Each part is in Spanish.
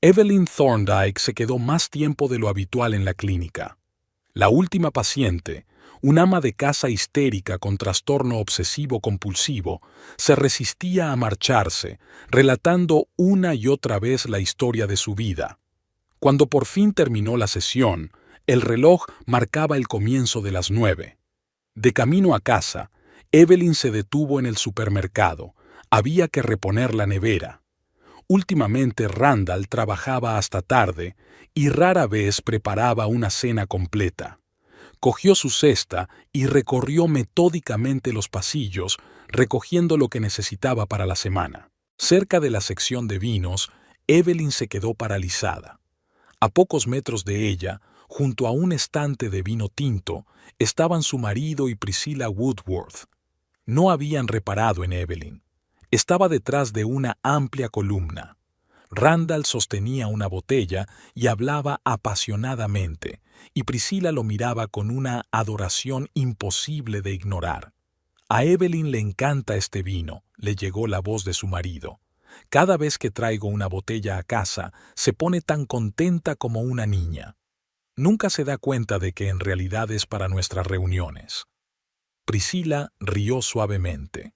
Evelyn Thorndike se quedó más tiempo de lo habitual en la clínica. La última paciente, un ama de casa histérica con trastorno obsesivo-compulsivo, se resistía a marcharse, relatando una y otra vez la historia de su vida. Cuando por fin terminó la sesión, el reloj marcaba el comienzo de las 9. De camino a casa, Evelyn se detuvo en el supermercado. Había que reponer la nevera. Últimamente Randall trabajaba hasta tarde y rara vez preparaba una cena completa. Cogió su cesta y recorrió metódicamente los pasillos, recogiendo lo que necesitaba para la semana. Cerca de la sección de vinos, Evelyn se quedó paralizada. A pocos metros de ella, junto a un estante de vino tinto, estaban su marido y Priscilla Woodworth. No habían reparado en Evelyn. Estaba detrás de una amplia columna. Randall sostenía una botella y hablaba apasionadamente, y Priscilla lo miraba con una adoración imposible de ignorar. A Evelyn le encanta este vino, le llegó la voz de su marido. Cada vez que traigo una botella a casa, se pone tan contenta como una niña. Nunca se da cuenta de que en realidad es para nuestras reuniones. Priscilla rió suavemente.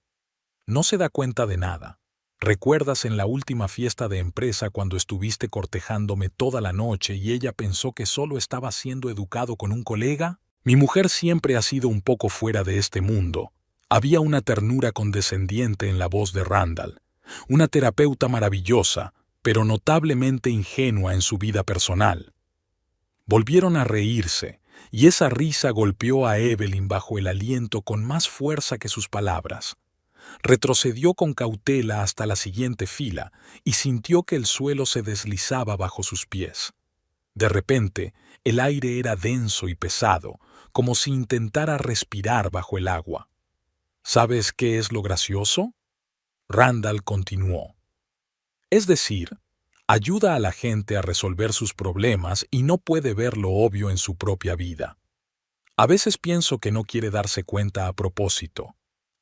No se da cuenta de nada. ¿Recuerdas en la última fiesta de empresa cuando estuviste cortejándome toda la noche y ella pensó que solo estaba siendo educado con un colega? Mi mujer siempre ha sido un poco fuera de este mundo. Había una ternura condescendiente en la voz de Randall. Una terapeuta maravillosa, pero notablemente ingenua en su vida personal. Volvieron a reírse, y esa risa golpeó a Evelyn bajo el aliento con más fuerza que sus palabras. Retrocedió con cautela hasta la siguiente fila y sintió que el suelo se deslizaba bajo sus pies. De repente, el aire era denso y pesado, como si intentara respirar bajo el agua. ¿Sabes qué es lo gracioso? Randall continuó. Es decir, ayuda a la gente a resolver sus problemas y no puede ver lo obvio en su propia vida. A veces pienso que no quiere darse cuenta a propósito.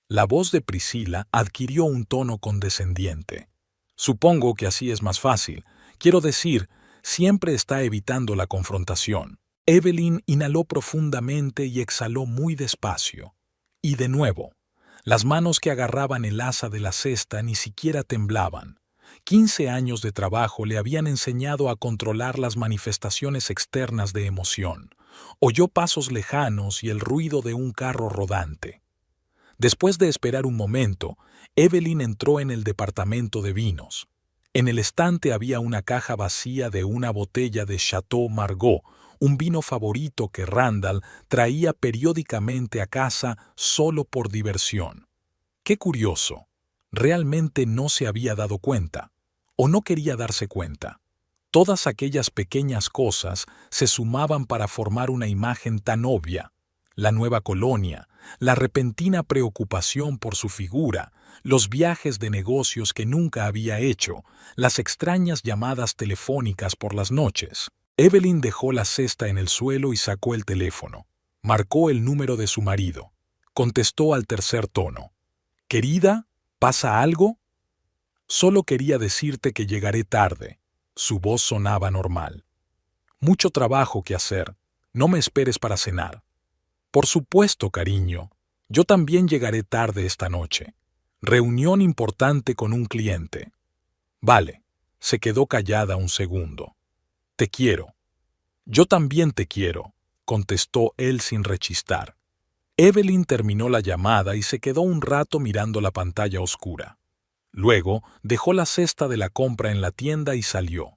La voz de Priscilla adquirió un tono condescendiente. Supongo que así es más fácil. Quiero decir, siempre está evitando la confrontación. Evelyn inhaló profundamente y exhaló muy despacio. Y de nuevo, las manos que agarraban el asa de la cesta ni siquiera temblaban. 15 años de trabajo le habían enseñado a controlar las manifestaciones externas de emoción. Oyó pasos lejanos y el ruido de un carro rodante. Después de esperar un momento, Evelyn entró en el departamento de vinos. En el estante había una caja vacía de una botella de Chateau Margaux, un vino favorito que Randall traía periódicamente a casa solo por diversión. Qué curioso. Realmente no se había dado cuenta, o no quería darse cuenta. Todas aquellas pequeñas cosas se sumaban para formar una imagen tan obvia. La nueva colonia, la repentina preocupación por su figura, los viajes de negocios que nunca había hecho, las extrañas llamadas telefónicas por las noches. Evelyn dejó la cesta en el suelo y sacó el teléfono. Marcó el número de su marido. Contestó al tercer tono. «Querida, ¿pasa algo?» «Solo quería decirte que llegaré tarde». Su voz sonaba normal. «Mucho trabajo que hacer. No me esperes para cenar». «Por supuesto, cariño. Yo también llegaré tarde esta noche. Reunión importante con un cliente». «Vale». Se quedó callada un segundo. «Te quiero». «Yo también te quiero», contestó él sin rechistar. Evelyn terminó la llamada y se quedó un rato mirando la pantalla oscura. Luego dejó la cesta de la compra en la tienda y salió.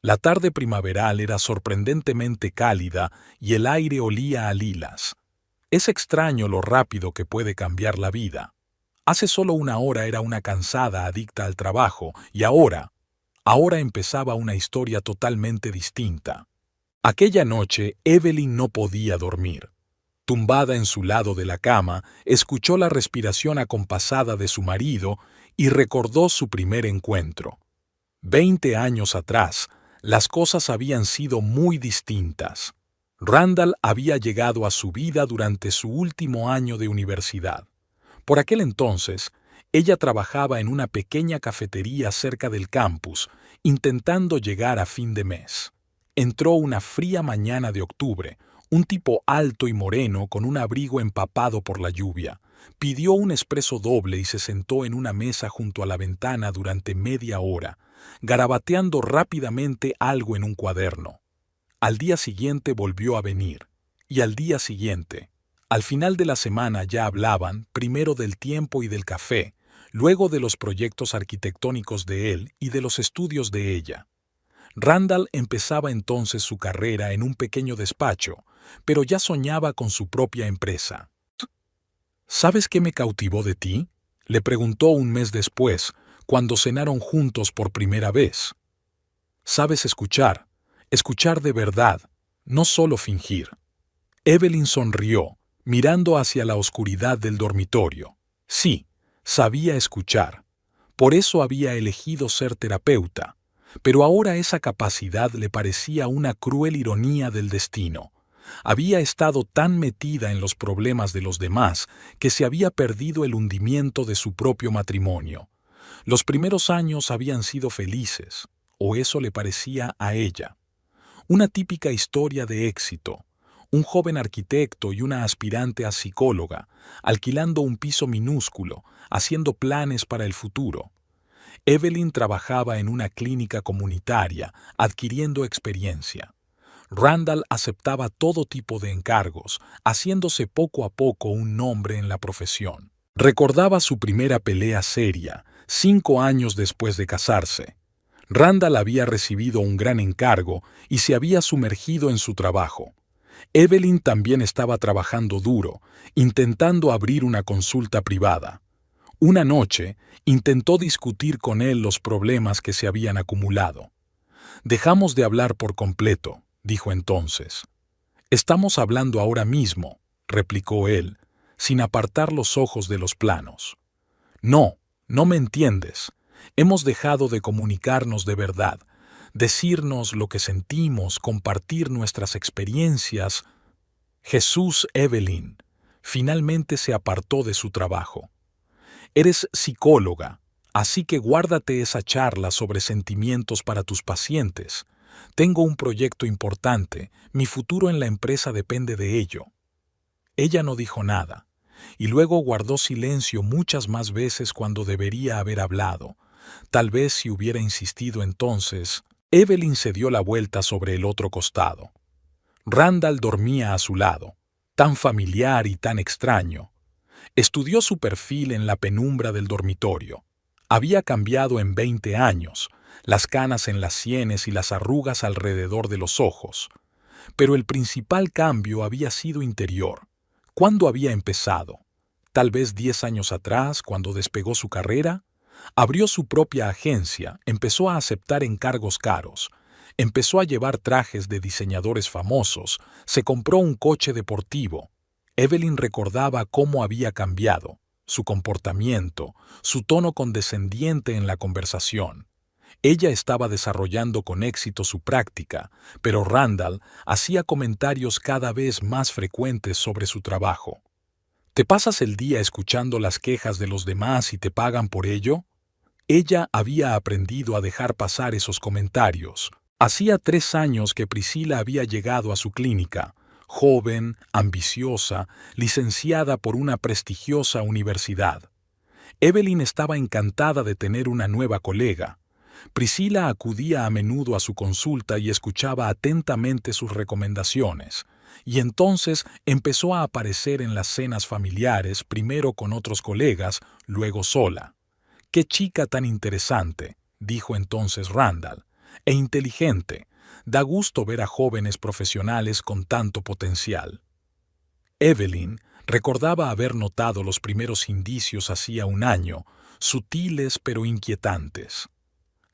La tarde primaveral era sorprendentemente cálida y el aire olía a lilas. Es extraño lo rápido que puede cambiar la vida. Hace solo una hora era una cansada adicta al trabajo y ahora empezaba una historia totalmente distinta. Aquella noche Evelyn no podía dormir. Tumbada en su lado de la cama, escuchó la respiración acompasada de su marido y recordó su primer encuentro. 20 años atrás, las cosas habían sido muy distintas. Randall había llegado a su vida durante su último año de universidad. Por aquel entonces, ella trabajaba en una pequeña cafetería cerca del campus intentando llegar a fin de mes. Entró una fría mañana de octubre, un tipo alto y moreno con un abrigo empapado por la lluvia. Pidió un espresso doble y se sentó en una mesa junto a la ventana durante media hora, garabateando rápidamente algo en un cuaderno. Al día siguiente volvió a venir, y al día siguiente. Al final de la semana ya hablaban, primero del tiempo y del café, luego de los proyectos arquitectónicos de él y de los estudios de ella. Randall empezaba entonces su carrera en un pequeño despacho, pero ya soñaba con su propia empresa. ¿Sabes qué me cautivó de ti?, le preguntó un mes después, cuando cenaron juntos por primera vez. Sabes escuchar de verdad, no solo fingir. Evelyn sonrió, mirando hacia la oscuridad del dormitorio. Sí, sabía escuchar. Por eso había elegido ser terapeuta. Pero ahora esa capacidad le parecía una cruel ironía del destino. Había estado tan metida en los problemas de los demás que se había perdido el hundimiento de su propio matrimonio. Los primeros años habían sido felices, o eso le parecía a ella. Una típica historia de éxito. Un joven arquitecto y una aspirante a psicóloga, alquilando un piso minúsculo, haciendo planes para el futuro. Evelyn trabajaba en una clínica comunitaria, adquiriendo experiencia. Randall aceptaba todo tipo de encargos, haciéndose poco a poco un nombre en la profesión. Recordaba su primera pelea seria, 5 años después de casarse. Randall había recibido un gran encargo y se había sumergido en su trabajo. Evelyn también estaba trabajando duro, intentando abrir una consulta privada. Una noche, intentó discutir con él los problemas que se habían acumulado. «Dejamos de hablar por completo», dijo entonces. «Estamos hablando ahora mismo», replicó él, sin apartar los ojos de los planos. «No, no me entiendes. Hemos dejado de comunicarnos de verdad, decirnos lo que sentimos, compartir nuestras experiencias». Jesús, Evelyn. Finalmente se apartó de su trabajo. «Eres psicóloga, así que guárdate esa charla sobre sentimientos para tus pacientes. Tengo un proyecto importante, mi futuro en la empresa depende de ello». Ella no dijo nada, y luego guardó silencio muchas más veces cuando debería haber hablado. Tal vez si hubiera insistido entonces. Evelyn se dio la vuelta sobre el otro costado. Randall dormía a su lado, tan familiar y tan extraño. Estudió su perfil en la penumbra del dormitorio. Había cambiado en 20 años, las canas en las sienes y las arrugas alrededor de los ojos. Pero el principal cambio había sido interior. ¿Cuándo había empezado? Tal vez 10 años atrás, cuando despegó su carrera. Abrió su propia agencia, empezó a aceptar encargos caros, empezó a llevar trajes de diseñadores famosos, se compró un coche deportivo. Evelyn recordaba cómo había cambiado, su comportamiento, su tono condescendiente en la conversación. Ella estaba desarrollando con éxito su práctica, pero Randall hacía comentarios cada vez más frecuentes sobre su trabajo. ¿Te pasas el día escuchando las quejas de los demás y te pagan por ello? Ella había aprendido a dejar pasar esos comentarios. Hacía 3 años que Priscilla había llegado a su clínica, joven, ambiciosa, licenciada por una prestigiosa universidad. Evelyn estaba encantada de tener una nueva colega. Priscilla acudía a menudo a su consulta y escuchaba atentamente sus recomendaciones, y entonces empezó a aparecer en las cenas familiares, primero con otros colegas, luego sola. «Qué chica tan interesante», dijo entonces Randall, «e inteligente. Da gusto ver a jóvenes profesionales con tanto potencial». Evelyn recordaba haber notado los primeros indicios hacía un año, sutiles pero inquietantes.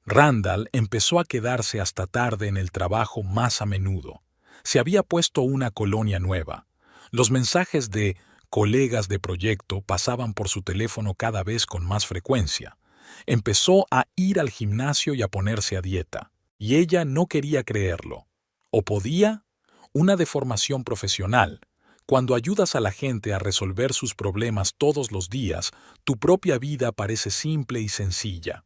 Randall empezó a quedarse hasta tarde en el trabajo más a menudo. Se había puesto una colonia nueva. Los mensajes de colegas de proyecto pasaban por su teléfono cada vez con más frecuencia. Empezó a ir al gimnasio y a ponerse a dieta. Y ella no quería creerlo. ¿O podía? Una deformación profesional. Cuando ayudas a la gente a resolver sus problemas todos los días, tu propia vida parece simple y sencilla.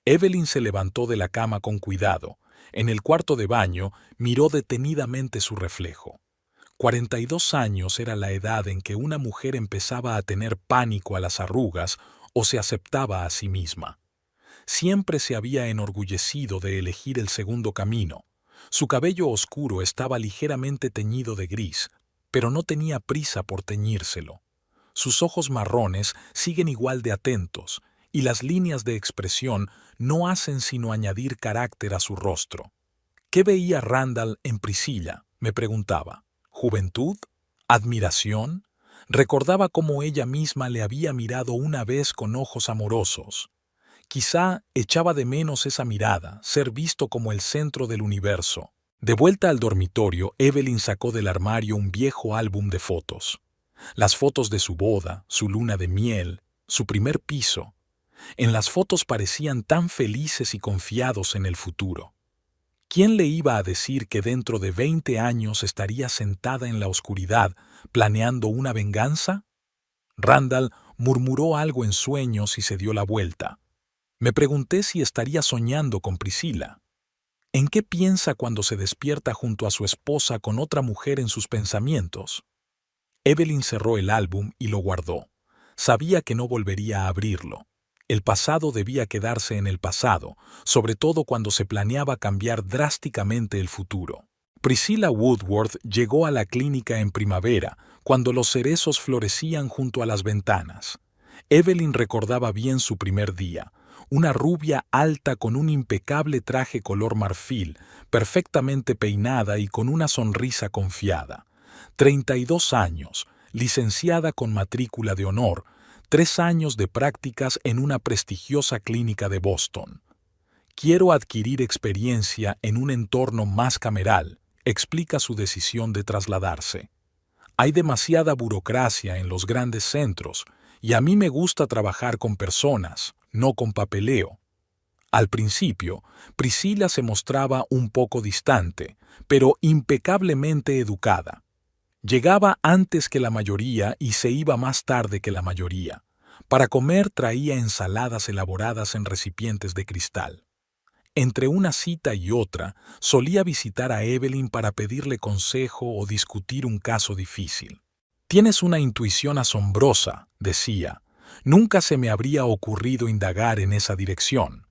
Evelyn se levantó de la cama con cuidado. En el cuarto de baño miró detenidamente su reflejo. 42 años era la edad en que una mujer empezaba a tener pánico a las arrugas o se aceptaba a sí misma. Siempre se había enorgullecido de elegir el segundo camino. Su cabello oscuro estaba ligeramente teñido de gris, pero no tenía prisa por teñírselo. Sus ojos marrones siguen igual de atentos, y las líneas de expresión no hacen sino añadir carácter a su rostro. ¿Qué veía Randall en Priscilla?, me preguntaba. ¿Juventud? ¿Admiración? Recordaba cómo ella misma le había mirado una vez con ojos amorosos. Quizá echaba de menos esa mirada, ser visto como el centro del universo. De vuelta al dormitorio, Evelyn sacó del armario un viejo álbum de fotos. Las fotos de su boda, su luna de miel, su primer piso. En las fotos parecían tan felices y confiados en el futuro. ¿Quién le iba a decir que dentro de 20 años estaría sentada en la oscuridad, planeando una venganza? Randall murmuró algo en sueños y se dio la vuelta. Me pregunté si estaría soñando con Priscilla. ¿En qué piensa cuando se despierta junto a su esposa con otra mujer en sus pensamientos? Evelyn cerró el álbum y lo guardó. Sabía que no volvería a abrirlo. El pasado debía quedarse en el pasado, sobre todo cuando se planeaba cambiar drásticamente el futuro. Priscilla Woodworth llegó a la clínica en primavera, cuando los cerezos florecían junto a las ventanas. Evelyn recordaba bien su primer día. Una rubia alta con un impecable traje color marfil, perfectamente peinada y con una sonrisa confiada. 32 años, licenciada con matrícula de honor, 3 años de prácticas en una prestigiosa clínica de Boston. Quiero adquirir experiencia en un entorno más cameral, explica su decisión de trasladarse. Hay demasiada burocracia en los grandes centros, y a mí me gusta trabajar con personas, no con papeleo. Al principio, Priscilla se mostraba un poco distante, pero impecablemente educada. Llegaba antes que la mayoría y se iba más tarde que la mayoría. Para comer traía ensaladas elaboradas en recipientes de cristal. Entre una cita y otra, solía visitar a Evelyn para pedirle consejo o discutir un caso difícil. «Tienes una intuición asombrosa», decía. «Nunca se me habría ocurrido indagar en esa dirección».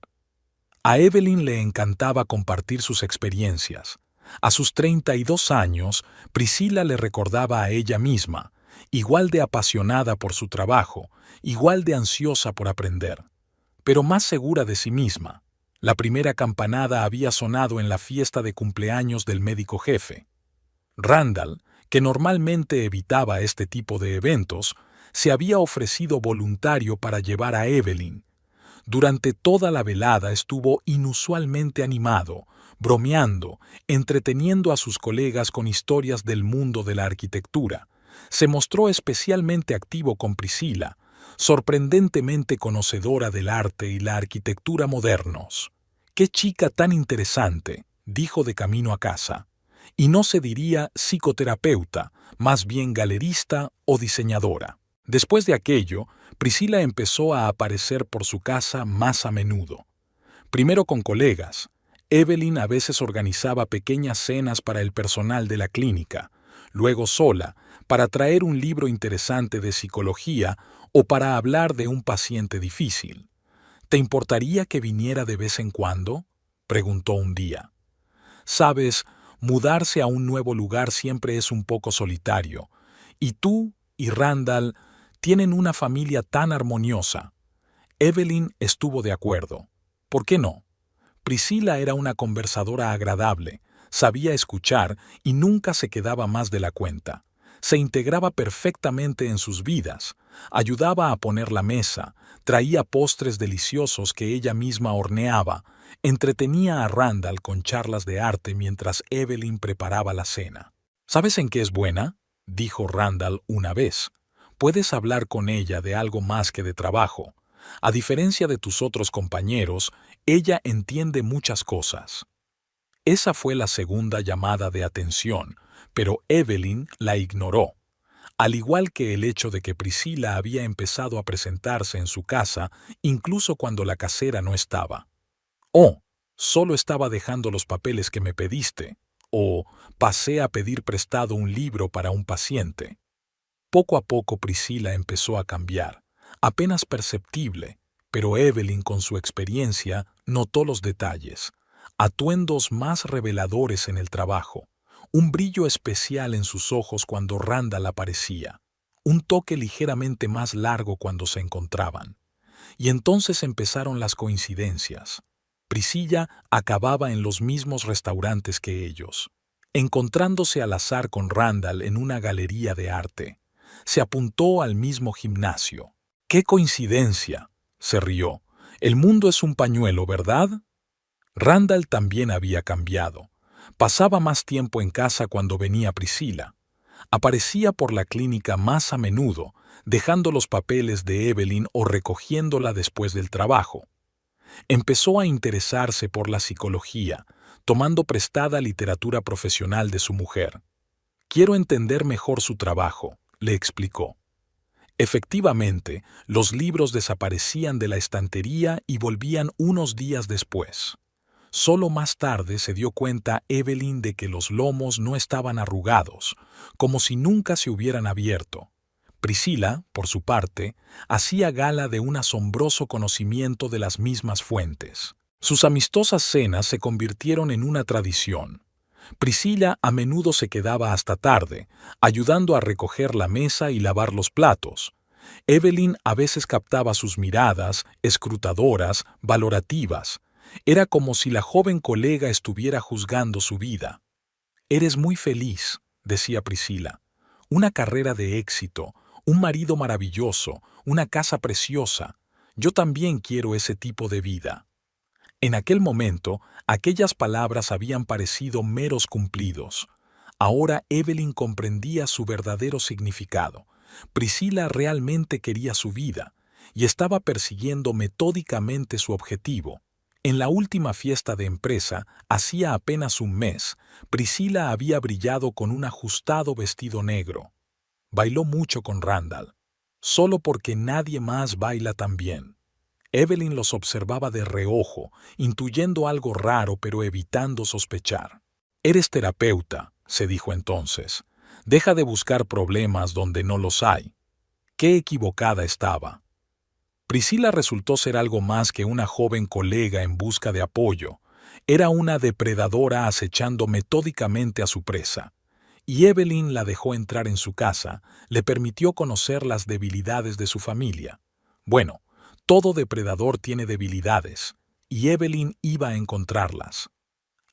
A Evelyn le encantaba compartir sus experiencias. A sus 32 años, Priscilla le recordaba a ella misma, igual de apasionada por su trabajo, igual de ansiosa por aprender, pero más segura de sí misma. La primera campanada había sonado en la fiesta de cumpleaños del médico jefe. Randall, que normalmente evitaba este tipo de eventos, se había ofrecido voluntario para llevar a Evelyn. Durante toda la velada estuvo inusualmente animado, bromeando, entreteniendo a sus colegas con historias del mundo de la arquitectura. Se mostró especialmente activo con Priscilla, sorprendentemente conocedora del arte y la arquitectura modernos. «Qué chica tan interesante», dijo de camino a casa. Y no se diría psicoterapeuta, más bien galerista o diseñadora. Después de aquello, Priscilla empezó a aparecer por su casa más a menudo. Primero con colegas. Evelyn a veces organizaba pequeñas cenas para el personal de la clínica, luego sola, para traer un libro interesante de psicología o para hablar de un paciente difícil. «¿Te importaría que viniera de vez en cuando?», preguntó un día. «Sabes, mudarse a un nuevo lugar siempre es un poco solitario, y tú y Randall tienen una familia tan armoniosa». Evelyn estuvo de acuerdo. ¿Por qué no? Priscilla era una conversadora agradable, sabía escuchar y nunca se quedaba más de la cuenta. Se integraba perfectamente en sus vidas, ayudaba a poner la mesa, traía postres deliciosos que ella misma horneaba, entretenía a Randall con charlas de arte mientras Evelyn preparaba la cena. «¿Sabes en qué es buena?», dijo Randall una vez. «Puedes hablar con ella de algo más que de trabajo. A diferencia de tus otros compañeros, ella entiende muchas cosas». Esa fue la segunda llamada de atención, pero Evelyn la ignoró. Al igual que el hecho de que Priscilla había empezado a presentarse en su casa incluso cuando la casera no estaba. Oh, solo estaba dejando los papeles que me pediste. O pasé a pedir prestado un libro para un paciente. Poco a poco Priscila empezó a cambiar, apenas perceptible, pero Evelyn con su experiencia notó los detalles, atuendos más reveladores en el trabajo, un brillo especial en sus ojos cuando Randall aparecía, un toque ligeramente más largo cuando se encontraban. Y entonces empezaron las coincidencias. Priscilla acababa en los mismos restaurantes que ellos, encontrándose al azar con Randall en una galería de arte. Se apuntó al mismo gimnasio. ¡Qué coincidencia!, se rió. El mundo es un pañuelo, ¿verdad? Randall también había cambiado. Pasaba más tiempo en casa cuando venía Priscila. Aparecía por la clínica más a menudo, dejando los papeles de Evelyn o recogiéndola después del trabajo. Empezó a interesarse por la psicología, tomando prestada literatura profesional de su mujer. Quiero entender mejor su trabajo, le explicó. Efectivamente, los libros desaparecían de la estantería y volvían unos días después. Solo más tarde se dio cuenta Evelyn de que los lomos no estaban arrugados, como si nunca se hubieran abierto. Priscila, por su parte, hacía gala de un asombroso conocimiento de las mismas fuentes. Sus amistosas cenas se convirtieron en una tradición. Priscila a menudo se quedaba hasta tarde, ayudando a recoger la mesa y lavar los platos. Evelyn a veces captaba sus miradas, escrutadoras, valorativas. Era como si la joven colega estuviera juzgando su vida. «Eres muy feliz», decía Priscila. «Una carrera de éxito, un marido maravilloso, una casa preciosa. Yo también quiero ese tipo de vida». En aquel momento, aquellas palabras habían parecido meros cumplidos. Ahora Evelyn comprendía su verdadero significado. Priscila realmente quería su vida y estaba persiguiendo metódicamente su objetivo. En la última fiesta de empresa, hacía apenas un mes, Priscila había brillado con un ajustado vestido negro. Bailó mucho con Randall, solo porque nadie más baila tan bien. Evelyn los observaba de reojo, intuyendo algo raro pero evitando sospechar. «Eres terapeuta», se dijo entonces. «Deja de buscar problemas donde no los hay». Qué equivocada estaba. Priscila resultó ser algo más que una joven colega en busca de apoyo. Era una depredadora acechando metódicamente a su presa. Y Evelyn la dejó entrar en su casa, le permitió conocer las debilidades de su familia. Bueno, todo depredador tiene debilidades, y Evelyn iba a encontrarlas.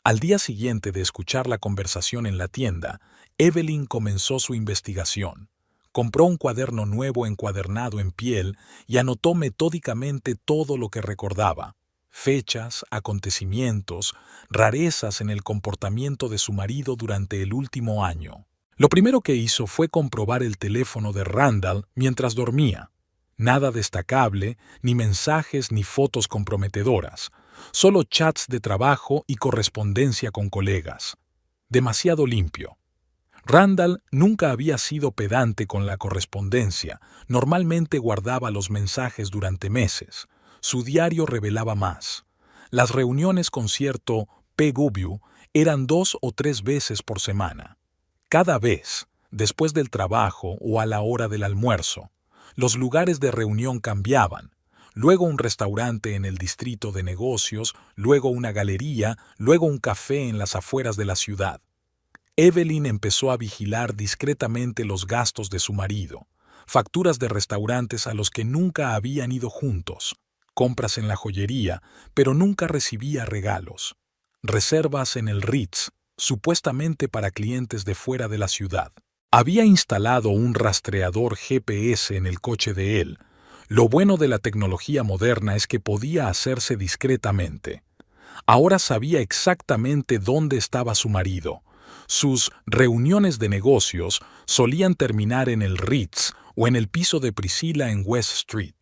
Al día siguiente de escuchar la conversación en la tienda, Evelyn comenzó su investigación. Compró un cuaderno nuevo encuadernado en piel y anotó metódicamente todo lo que recordaba: fechas, acontecimientos, rarezas en el comportamiento de su marido durante el último año. Lo primero que hizo fue comprobar el teléfono de Randall mientras dormía. Nada destacable, ni mensajes ni fotos comprometedoras, solo chats de trabajo y correspondencia con colegas. Demasiado limpio. Randall nunca había sido pedante con la correspondencia, normalmente guardaba los mensajes durante meses. Su diario revelaba más. Las reuniones con cierto PW eran 2 o 3 veces por semana. Cada vez, después del trabajo o a la hora del almuerzo. Los lugares de reunión cambiaban. Luego un restaurante en el distrito de negocios, luego una galería, luego un café en las afueras de la ciudad. Evelyn empezó a vigilar discretamente los gastos de su marido, facturas de restaurantes a los que nunca habían ido juntos, compras en la joyería, pero nunca recibía regalos, reservas en el Ritz, supuestamente para clientes de fuera de la ciudad. Había instalado un rastreador GPS en el coche de él. Lo bueno de la tecnología moderna es que podía hacerse discretamente. Ahora sabía exactamente dónde estaba su marido. Sus reuniones de negocios solían terminar en el Ritz o en el piso de Priscila en West Street.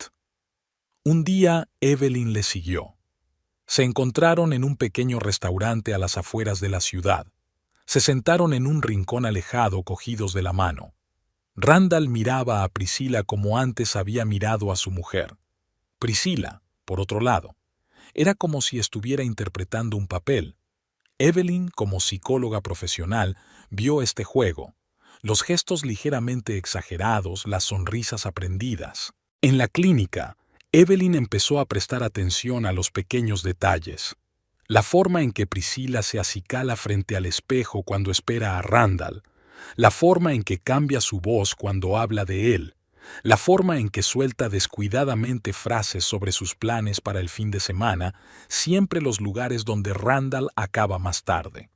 Un día Evelyn le siguió. Se encontraron en un pequeño restaurante a las afueras de la ciudad. Se sentaron en un rincón alejado cogidos de la mano. Randall miraba a Priscila como antes había mirado a su mujer. Priscila, por otro lado, Era como si estuviera interpretando un papel. Evelyn, como psicóloga profesional, vio este juego. Los gestos ligeramente exagerados, las sonrisas aprendidas. En la clínica, Evelyn empezó a prestar atención a los pequeños detalles. La forma en que Priscila se acicala frente al espejo cuando espera a Randall, la forma en que cambia su voz cuando habla de él, la forma en que suelta descuidadamente frases sobre sus planes para el fin de semana, siempre los lugares donde Randall acaba más tarde.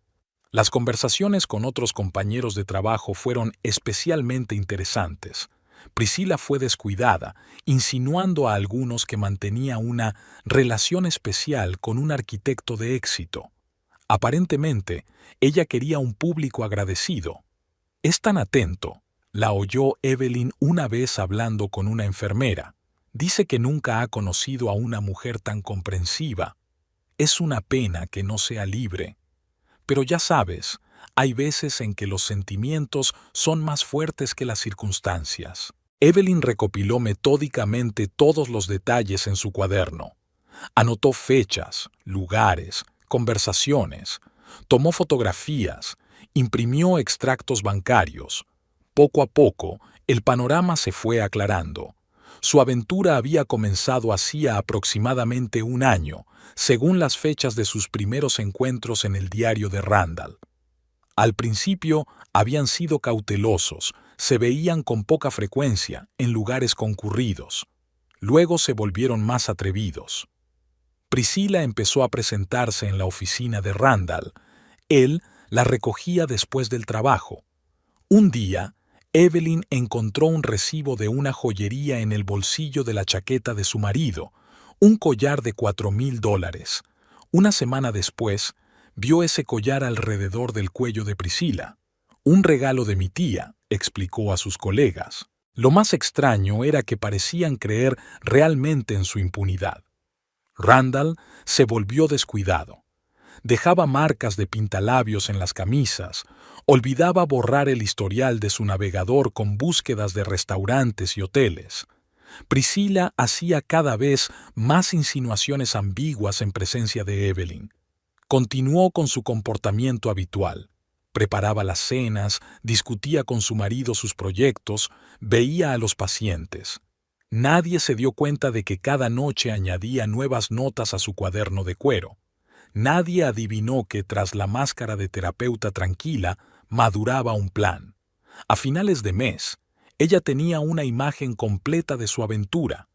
Las conversaciones con otros compañeros de trabajo fueron especialmente interesantes. Priscila fue descuidada, insinuando a algunos que mantenía una relación especial con un arquitecto de éxito. Aparentemente, ella quería un público agradecido. «Es tan atento», la oyó Evelyn una vez hablando con una enfermera. «Dice que nunca ha conocido a una mujer tan comprensiva. Es una pena que no sea libre. Pero ya sabes, hay veces en que los sentimientos son más fuertes que las circunstancias». Evelyn recopiló metódicamente todos los detalles en su cuaderno. Anotó fechas, lugares, conversaciones, tomó fotografías, imprimió extractos bancarios. Poco a poco, el panorama se fue aclarando. Su aventura había comenzado hacía aproximadamente un año, según las fechas de sus primeros encuentros en el diario de Randall. Al principio habían sido cautelosos, se veían con poca frecuencia en lugares concurridos. Luego se volvieron más atrevidos. Priscila empezó a presentarse en la oficina de Randall. Él la recogía después del trabajo. Un día, Evelyn encontró un recibo de una joyería en el bolsillo de la chaqueta de su marido, un collar de $4,000. Una semana después, vio ese collar alrededor del cuello de Priscila. «Un regalo de mi tía», explicó a sus colegas. Lo más extraño era que parecían creer realmente en su impunidad. Randall se volvió descuidado. Dejaba marcas de pintalabios en las camisas, olvidaba borrar el historial de su navegador con búsquedas de restaurantes y hoteles. Priscila hacía cada vez más insinuaciones ambiguas en presencia de Evelyn. Continuó con su comportamiento habitual. Preparaba las cenas, discutía con su marido sus proyectos, veía a los pacientes. Nadie se dio cuenta de que cada noche añadía nuevas notas a su cuaderno de cuero. Nadie adivinó que tras la máscara de terapeuta tranquila maduraba un plan. A finales de mes, ella tenía una imagen completa de su aventura.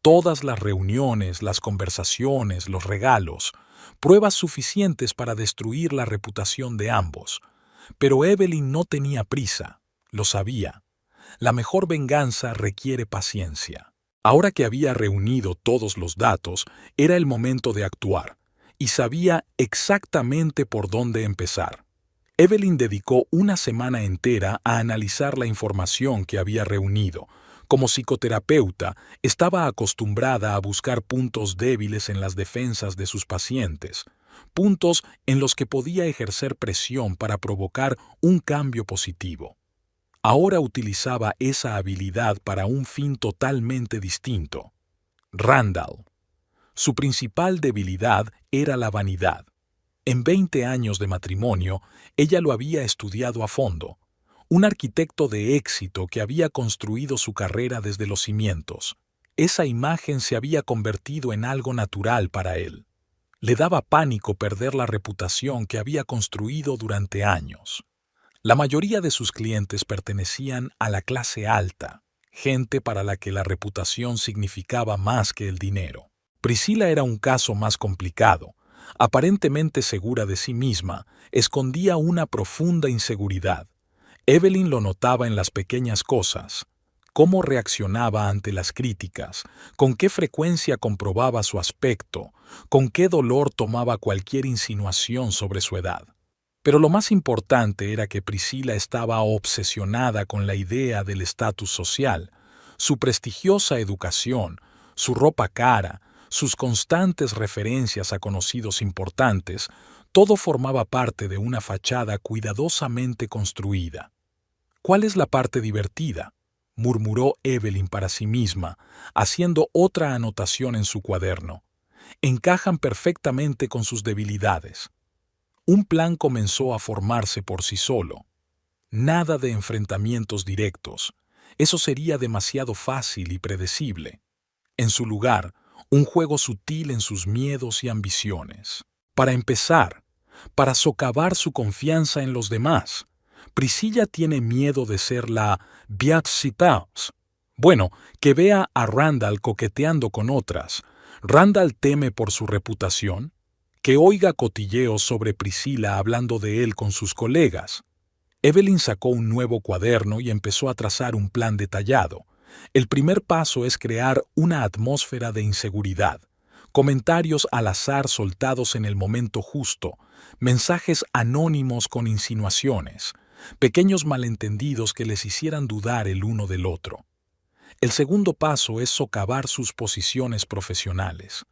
Todas las reuniones, las conversaciones, los regalos, pruebas suficientes para destruir la reputación de ambos. Pero Evelyn no tenía prisa, lo sabía. La mejor venganza requiere paciencia. Ahora que había reunido todos los datos, era el momento de actuar, y sabía exactamente por dónde empezar. Evelyn dedicó una semana entera a analizar la información que había reunido. Como psicoterapeuta, estaba acostumbrada a buscar puntos débiles en las defensas de sus pacientes, puntos en los que podía ejercer presión para provocar un cambio positivo. Ahora utilizaba esa habilidad para un fin totalmente distinto. Randall. Su principal debilidad era la vanidad. En 20 años de matrimonio, ella lo había estudiado a fondo. Un arquitecto de éxito que había construido su carrera desde los cimientos. Esa imagen se había convertido en algo natural para él. Le daba pánico perder la reputación que había construido durante años. La mayoría de sus clientes pertenecían a la clase alta, gente para la que la reputación significaba más que el dinero. Priscila era un caso más complicado. Aparentemente segura de sí misma, escondía una profunda inseguridad. Evelyn lo notaba en las pequeñas cosas. Cómo reaccionaba ante las críticas, con qué frecuencia comprobaba su aspecto, con qué dolor tomaba cualquier insinuación sobre su edad. Pero lo más importante era que Priscila estaba obsesionada con la idea del estatus social, su prestigiosa educación, su ropa cara, sus constantes referencias a conocidos importantes, todo formaba parte de una fachada cuidadosamente construida. «¿Cuál es la parte divertida?», murmuró Evelyn para sí misma, haciendo otra anotación en su cuaderno. encajan perfectamente con sus debilidades. Un plan comenzó a formarse por sí solo. Nada de enfrentamientos directos. Eso sería demasiado fácil y predecible. En su lugar, un juego sutil en sus miedos y ambiciones. Para empezar, para socavar su confianza en los demás, Priscilla tiene miedo de ser la Beatsipaus. Bueno, que vea a Randall coqueteando con otras. ¿Randall teme por su reputación? Que oiga cotilleos sobre Priscilla hablando de él con sus colegas. Evelyn sacó un nuevo cuaderno y empezó a trazar un plan detallado. El primer paso es crear una atmósfera de inseguridad. Comentarios al azar soltados en el momento justo, mensajes anónimos con insinuaciones, pequeños malentendidos que les hicieran dudar el uno del otro. El segundo paso es socavar sus posiciones profesionales.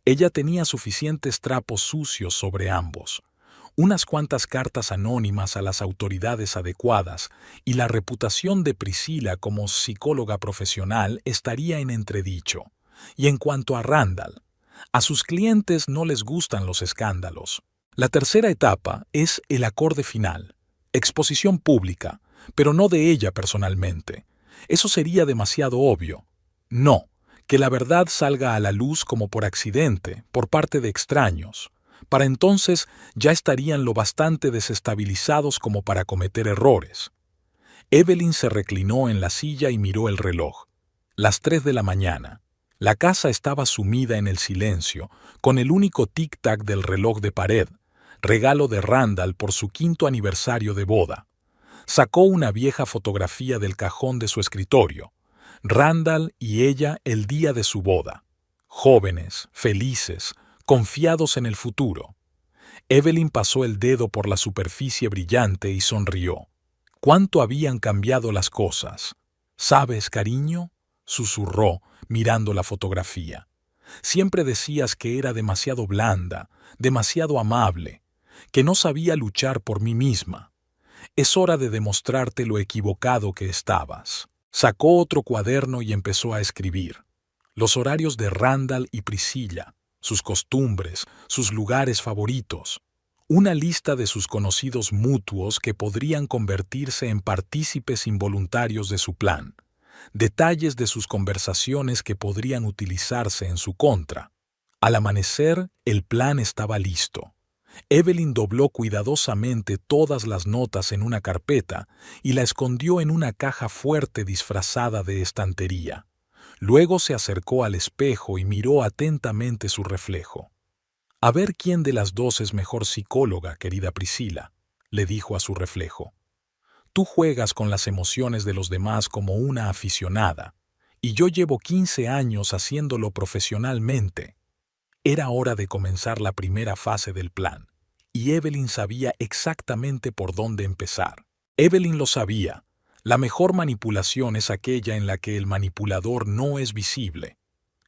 Ella tenía suficientes trapos sucios sobre ambos. Unas cuantas cartas anónimas a las autoridades adecuadas y la reputación de Priscilla como psicóloga profesional estaría en entredicho. Y en cuanto a Randall, a sus clientes no les gustan los escándalos. La tercera etapa es el acorde final, exposición pública, pero no de ella personalmente. Eso sería demasiado obvio. No, que la verdad salga a la luz como por accidente, por parte de extraños. Para entonces ya estarían lo bastante desestabilizados como para cometer errores. Evelyn se reclinó en la silla y miró el reloj. Las 3 de la mañana. La casa estaba sumida en el silencio, con el único tic-tac del reloj de pared, regalo de Randall por su 5º aniversario de boda. Sacó una vieja fotografía del cajón de su escritorio. Randall y ella el día de su boda. Jóvenes, felices, confiados en el futuro. Evelyn pasó el dedo por la superficie brillante y sonrió. ¿Cuánto habían cambiado las cosas? ¿Sabes, cariño?, susurró, mirando la fotografía. Siempre decías que era demasiado blanda, demasiado amable, que no sabía luchar por mí misma. Es hora de demostrarte lo equivocado que estabas. Sacó otro cuaderno y empezó a escribir. Los horarios de Randall y Priscilla, sus costumbres, sus lugares favoritos. Una lista de sus conocidos mutuos que podrían convertirse en partícipes involuntarios de su plan. Detalles de sus conversaciones que podrían utilizarse en su contra. Al amanecer, el plan estaba listo. Evelyn dobló cuidadosamente todas las notas en una carpeta y la escondió en una caja fuerte disfrazada de estantería. Luego se acercó al espejo y miró atentamente su reflejo. «A ver quién de las dos es mejor psicóloga, querida Priscilla», le dijo a su reflejo. «Tú juegas con las emociones de los demás como una aficionada, y yo llevo 15 años haciéndolo profesionalmente». Era hora de comenzar la primera fase del plan, y Evelyn sabía exactamente por dónde empezar. Evelyn lo sabía. La mejor manipulación es aquella en la que el manipulador no es visible.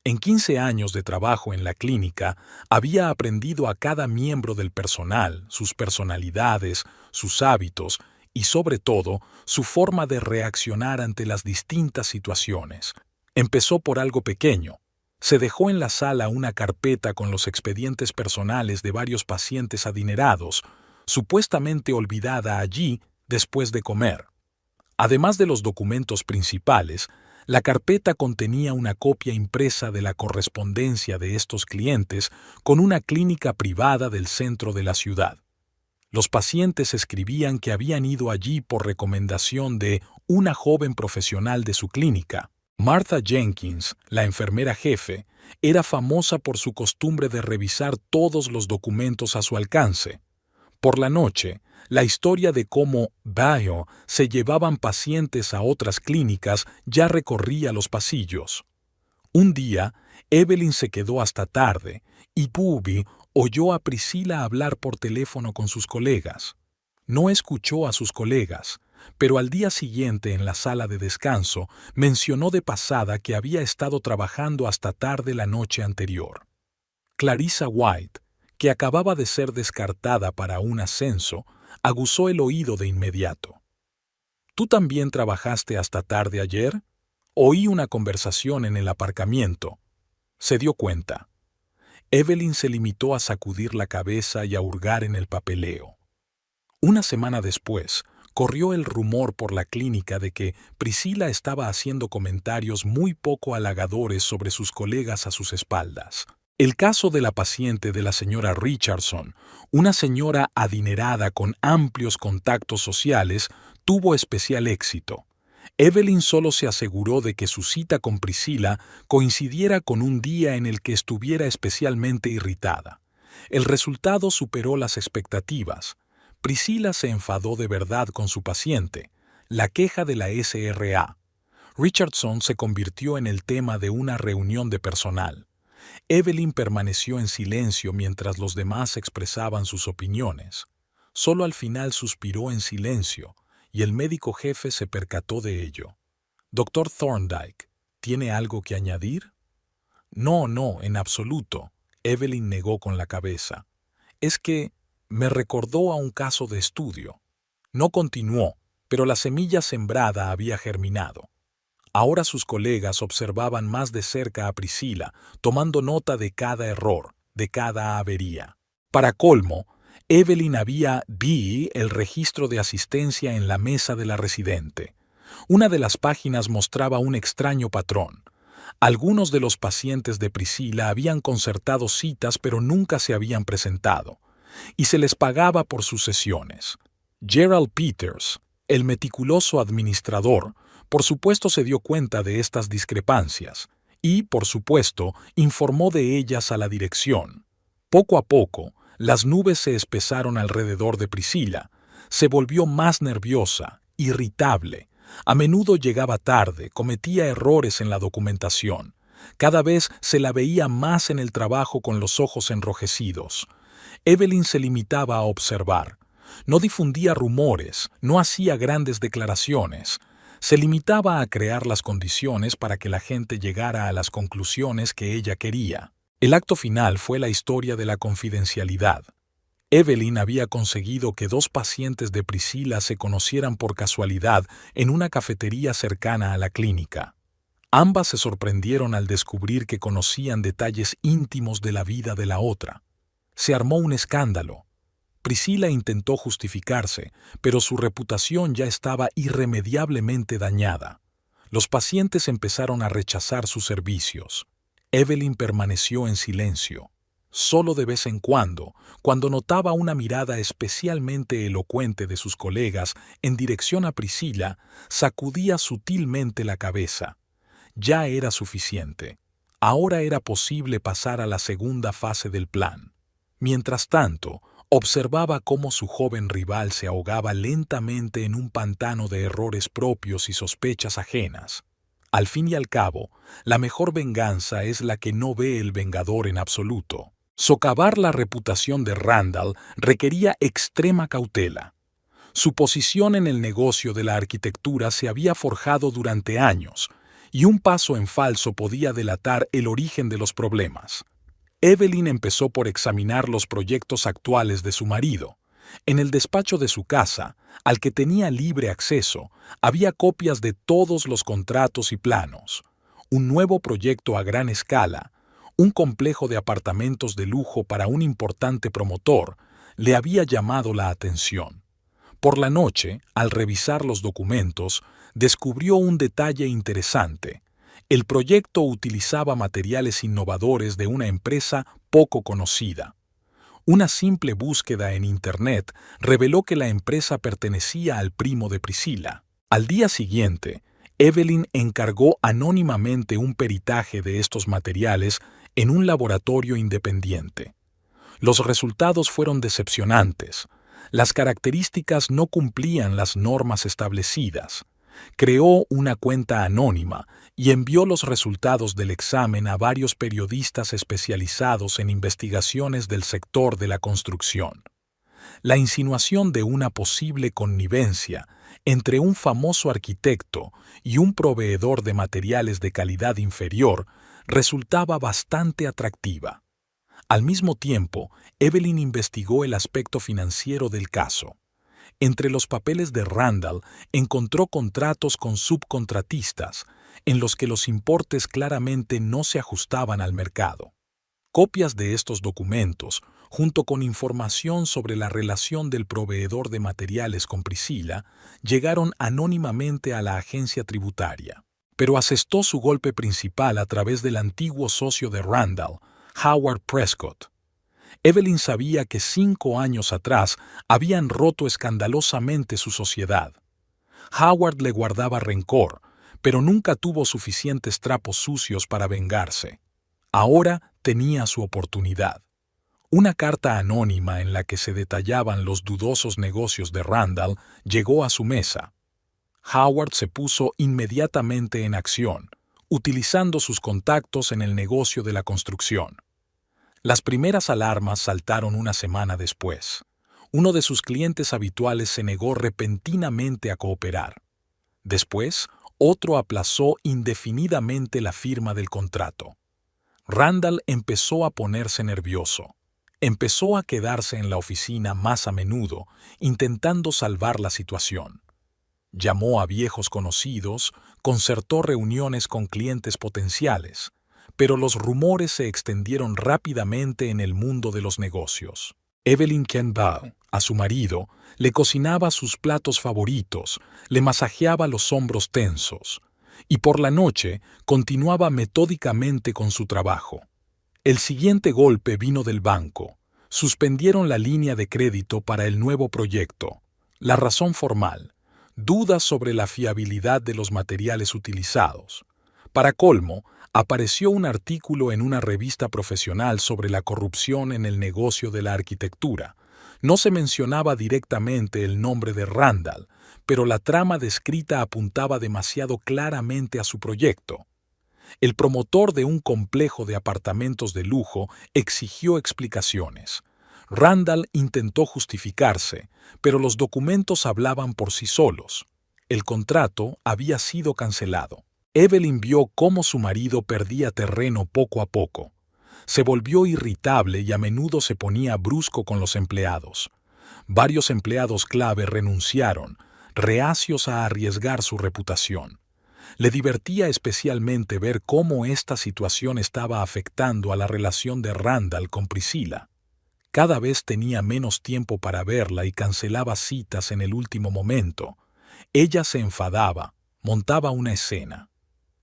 En 15 años de trabajo en la clínica, había aprendido a cada miembro del personal, sus personalidades, sus hábitos y, sobre todo, su forma de reaccionar ante las distintas situaciones. Empezó por algo pequeño. Se dejó en la sala una carpeta con los expedientes personales de varios pacientes adinerados, supuestamente olvidada allí después de comer. Además de los documentos principales, la carpeta contenía una copia impresa de la correspondencia de estos clientes con una clínica privada del centro de la ciudad. Los pacientes escribían que habían ido allí por recomendación de una joven profesional de su clínica. Martha Jenkins, la enfermera jefe, era famosa por su costumbre de revisar todos los documentos a su alcance. Por la noche, la historia de cómo Bio se llevaban pacientes a otras clínicas ya recorría los pasillos. Un día, Evelyn se quedó hasta tarde y Bobby oyó a Priscilla hablar por teléfono con sus colegas. No escuchó a sus colegas, pero al día siguiente en la sala de descanso mencionó de pasada que había estado trabajando hasta tarde la noche anterior. Clarissa White, que acababa de ser descartada para un ascenso, aguzó el oído de inmediato. «¿Tú también trabajaste hasta tarde ayer?» Oí una conversación en el aparcamiento. Se dio cuenta. Evelyn se limitó a sacudir la cabeza y a hurgar en el papeleo. Una semana después, corrió el rumor por la clínica de que Priscilla estaba haciendo comentarios muy poco halagadores sobre sus colegas a sus espaldas. El caso de la paciente de la señora Richardson, una señora adinerada con amplios contactos sociales, tuvo especial éxito. Evelyn solo se aseguró de que su cita con Priscilla coincidiera con un día en el que estuviera especialmente irritada. El resultado superó las expectativas. Priscilla se enfadó de verdad con su paciente, la queja de la SRA. Richardson se convirtió en el tema de una reunión de personal. Evelyn permaneció en silencio mientras los demás expresaban sus opiniones. Solo al final suspiró en silencio, y el médico jefe se percató de ello. «Doctor Thorndyke, ¿tiene algo que añadir?» «No, en absoluto», Evelyn negó con la cabeza. «Es que me recordó a un caso de estudio». No continuó, pero la semilla sembrada había germinado. Ahora sus colegas observaban más de cerca a Priscilla, tomando nota de cada error, de cada avería. Para colmo, Evelyn había el registro de asistencia en la mesa de la residente. Una de las páginas mostraba un extraño patrón. Algunos de los pacientes de Priscilla habían concertado citas pero nunca se habían presentado, y se les pagaba por sus sesiones. Gerald Peters, el meticuloso administrador, por supuesto se dio cuenta de estas discrepancias y, por supuesto, informó de ellas a la dirección. Poco a poco, las nubes se espesaron alrededor de Priscilla. Se volvió más nerviosa, irritable. A menudo llegaba tarde, cometía errores en la documentación. Cada vez se la veía más en el trabajo con los ojos enrojecidos. Evelyn se limitaba a observar. No difundía rumores, no hacía grandes declaraciones. Se limitaba a crear las condiciones para que la gente llegara a las conclusiones que ella quería. El acto final fue la historia de la confidencialidad. Evelyn había conseguido que 2 pacientes de Priscilla se conocieran por casualidad en una cafetería cercana a la clínica. Ambas se sorprendieron al descubrir que conocían detalles íntimos de la vida de la otra. Se armó un escándalo. Priscilla intentó justificarse, pero su reputación ya estaba irremediablemente dañada. Los pacientes empezaron a rechazar sus servicios. Evelyn permaneció en silencio. Solo de vez en cuando notaba una mirada especialmente elocuente de sus colegas en dirección a Priscilla, sacudía sutilmente la cabeza. Ya era suficiente. Ahora era posible pasar a la segunda fase del plan. Mientras tanto, observaba cómo su joven rival se ahogaba lentamente en un pantano de errores propios y sospechas ajenas. Al fin y al cabo, la mejor venganza es la que no ve el vengador en absoluto. Socavar la reputación de Randall requería extrema cautela. Su posición en el negocio de la arquitectura se había forjado durante años, y un paso en falso podía delatar el origen de los problemas. Evelyn empezó por examinar los proyectos actuales de su marido. En el despacho de su casa, al que tenía libre acceso, había copias de todos los contratos y planos. Un nuevo proyecto a gran escala, un complejo de apartamentos de lujo para un importante promotor, le había llamado la atención. Por la noche, al revisar los documentos, descubrió un detalle interesante. El proyecto utilizaba materiales innovadores de una empresa poco conocida. Una simple búsqueda en Internet reveló que la empresa pertenecía al primo de Priscilla. Al día siguiente, Evelyn encargó anónimamente un peritaje de estos materiales en un laboratorio independiente. Los resultados fueron decepcionantes. Las características no cumplían las normas establecidas. Creó una cuenta anónima y envió los resultados del examen a varios periodistas especializados en investigaciones del sector de la construcción. La insinuación de una posible connivencia entre un famoso arquitecto y un proveedor de materiales de calidad inferior resultaba bastante atractiva. Al mismo tiempo, Evelyn investigó el aspecto financiero del caso. Entre los papeles de Randall encontró contratos con subcontratistas, en los que los importes claramente no se ajustaban al mercado. Copias de estos documentos, junto con información sobre la relación del proveedor de materiales con Priscilla, llegaron anónimamente a la agencia tributaria. Pero asestó su golpe principal a través del antiguo socio de Randall, Howard Prescott. Evelyn sabía que 5 años atrás habían roto escandalosamente su sociedad. Howard le guardaba rencor, pero nunca tuvo suficientes trapos sucios para vengarse. Ahora tenía su oportunidad. Una carta anónima en la que se detallaban los dudosos negocios de Randall llegó a su mesa. Howard se puso inmediatamente en acción, utilizando sus contactos en el negocio de la construcción. Las primeras alarmas saltaron una semana después. Uno de sus clientes habituales se negó repentinamente a cooperar. Después, otro aplazó indefinidamente la firma del contrato. Randall empezó a ponerse nervioso. Empezó a quedarse en la oficina más a menudo, intentando salvar la situación. Llamó a viejos conocidos, concertó reuniones con clientes potenciales, pero los rumores se extendieron rápidamente en el mundo de los negocios. Evelyn Campbell, a su marido, le cocinaba sus platos favoritos, le masajeaba los hombros tensos, y por la noche continuaba metódicamente con su trabajo. El siguiente golpe vino del banco. Suspendieron la línea de crédito para el nuevo proyecto. La razón formal: dudas sobre la fiabilidad de los materiales utilizados. Para colmo, apareció un artículo en una revista profesional sobre la corrupción en el negocio de la arquitectura. No se mencionaba directamente el nombre de Randall, pero la trama descrita apuntaba demasiado claramente a su proyecto. El promotor de un complejo de apartamentos de lujo exigió explicaciones. Randall intentó justificarse, pero los documentos hablaban por sí solos. El contrato había sido cancelado. Evelyn vio cómo su marido perdía terreno poco a poco. Se volvió irritable y a menudo se ponía brusco con los empleados. Varios empleados clave renunciaron, reacios a arriesgar su reputación. Le divertía especialmente ver cómo esta situación estaba afectando a la relación de Randall con Priscilla. Cada vez tenía menos tiempo para verla y cancelaba citas en el último momento. Ella se enfadaba, montaba una escena.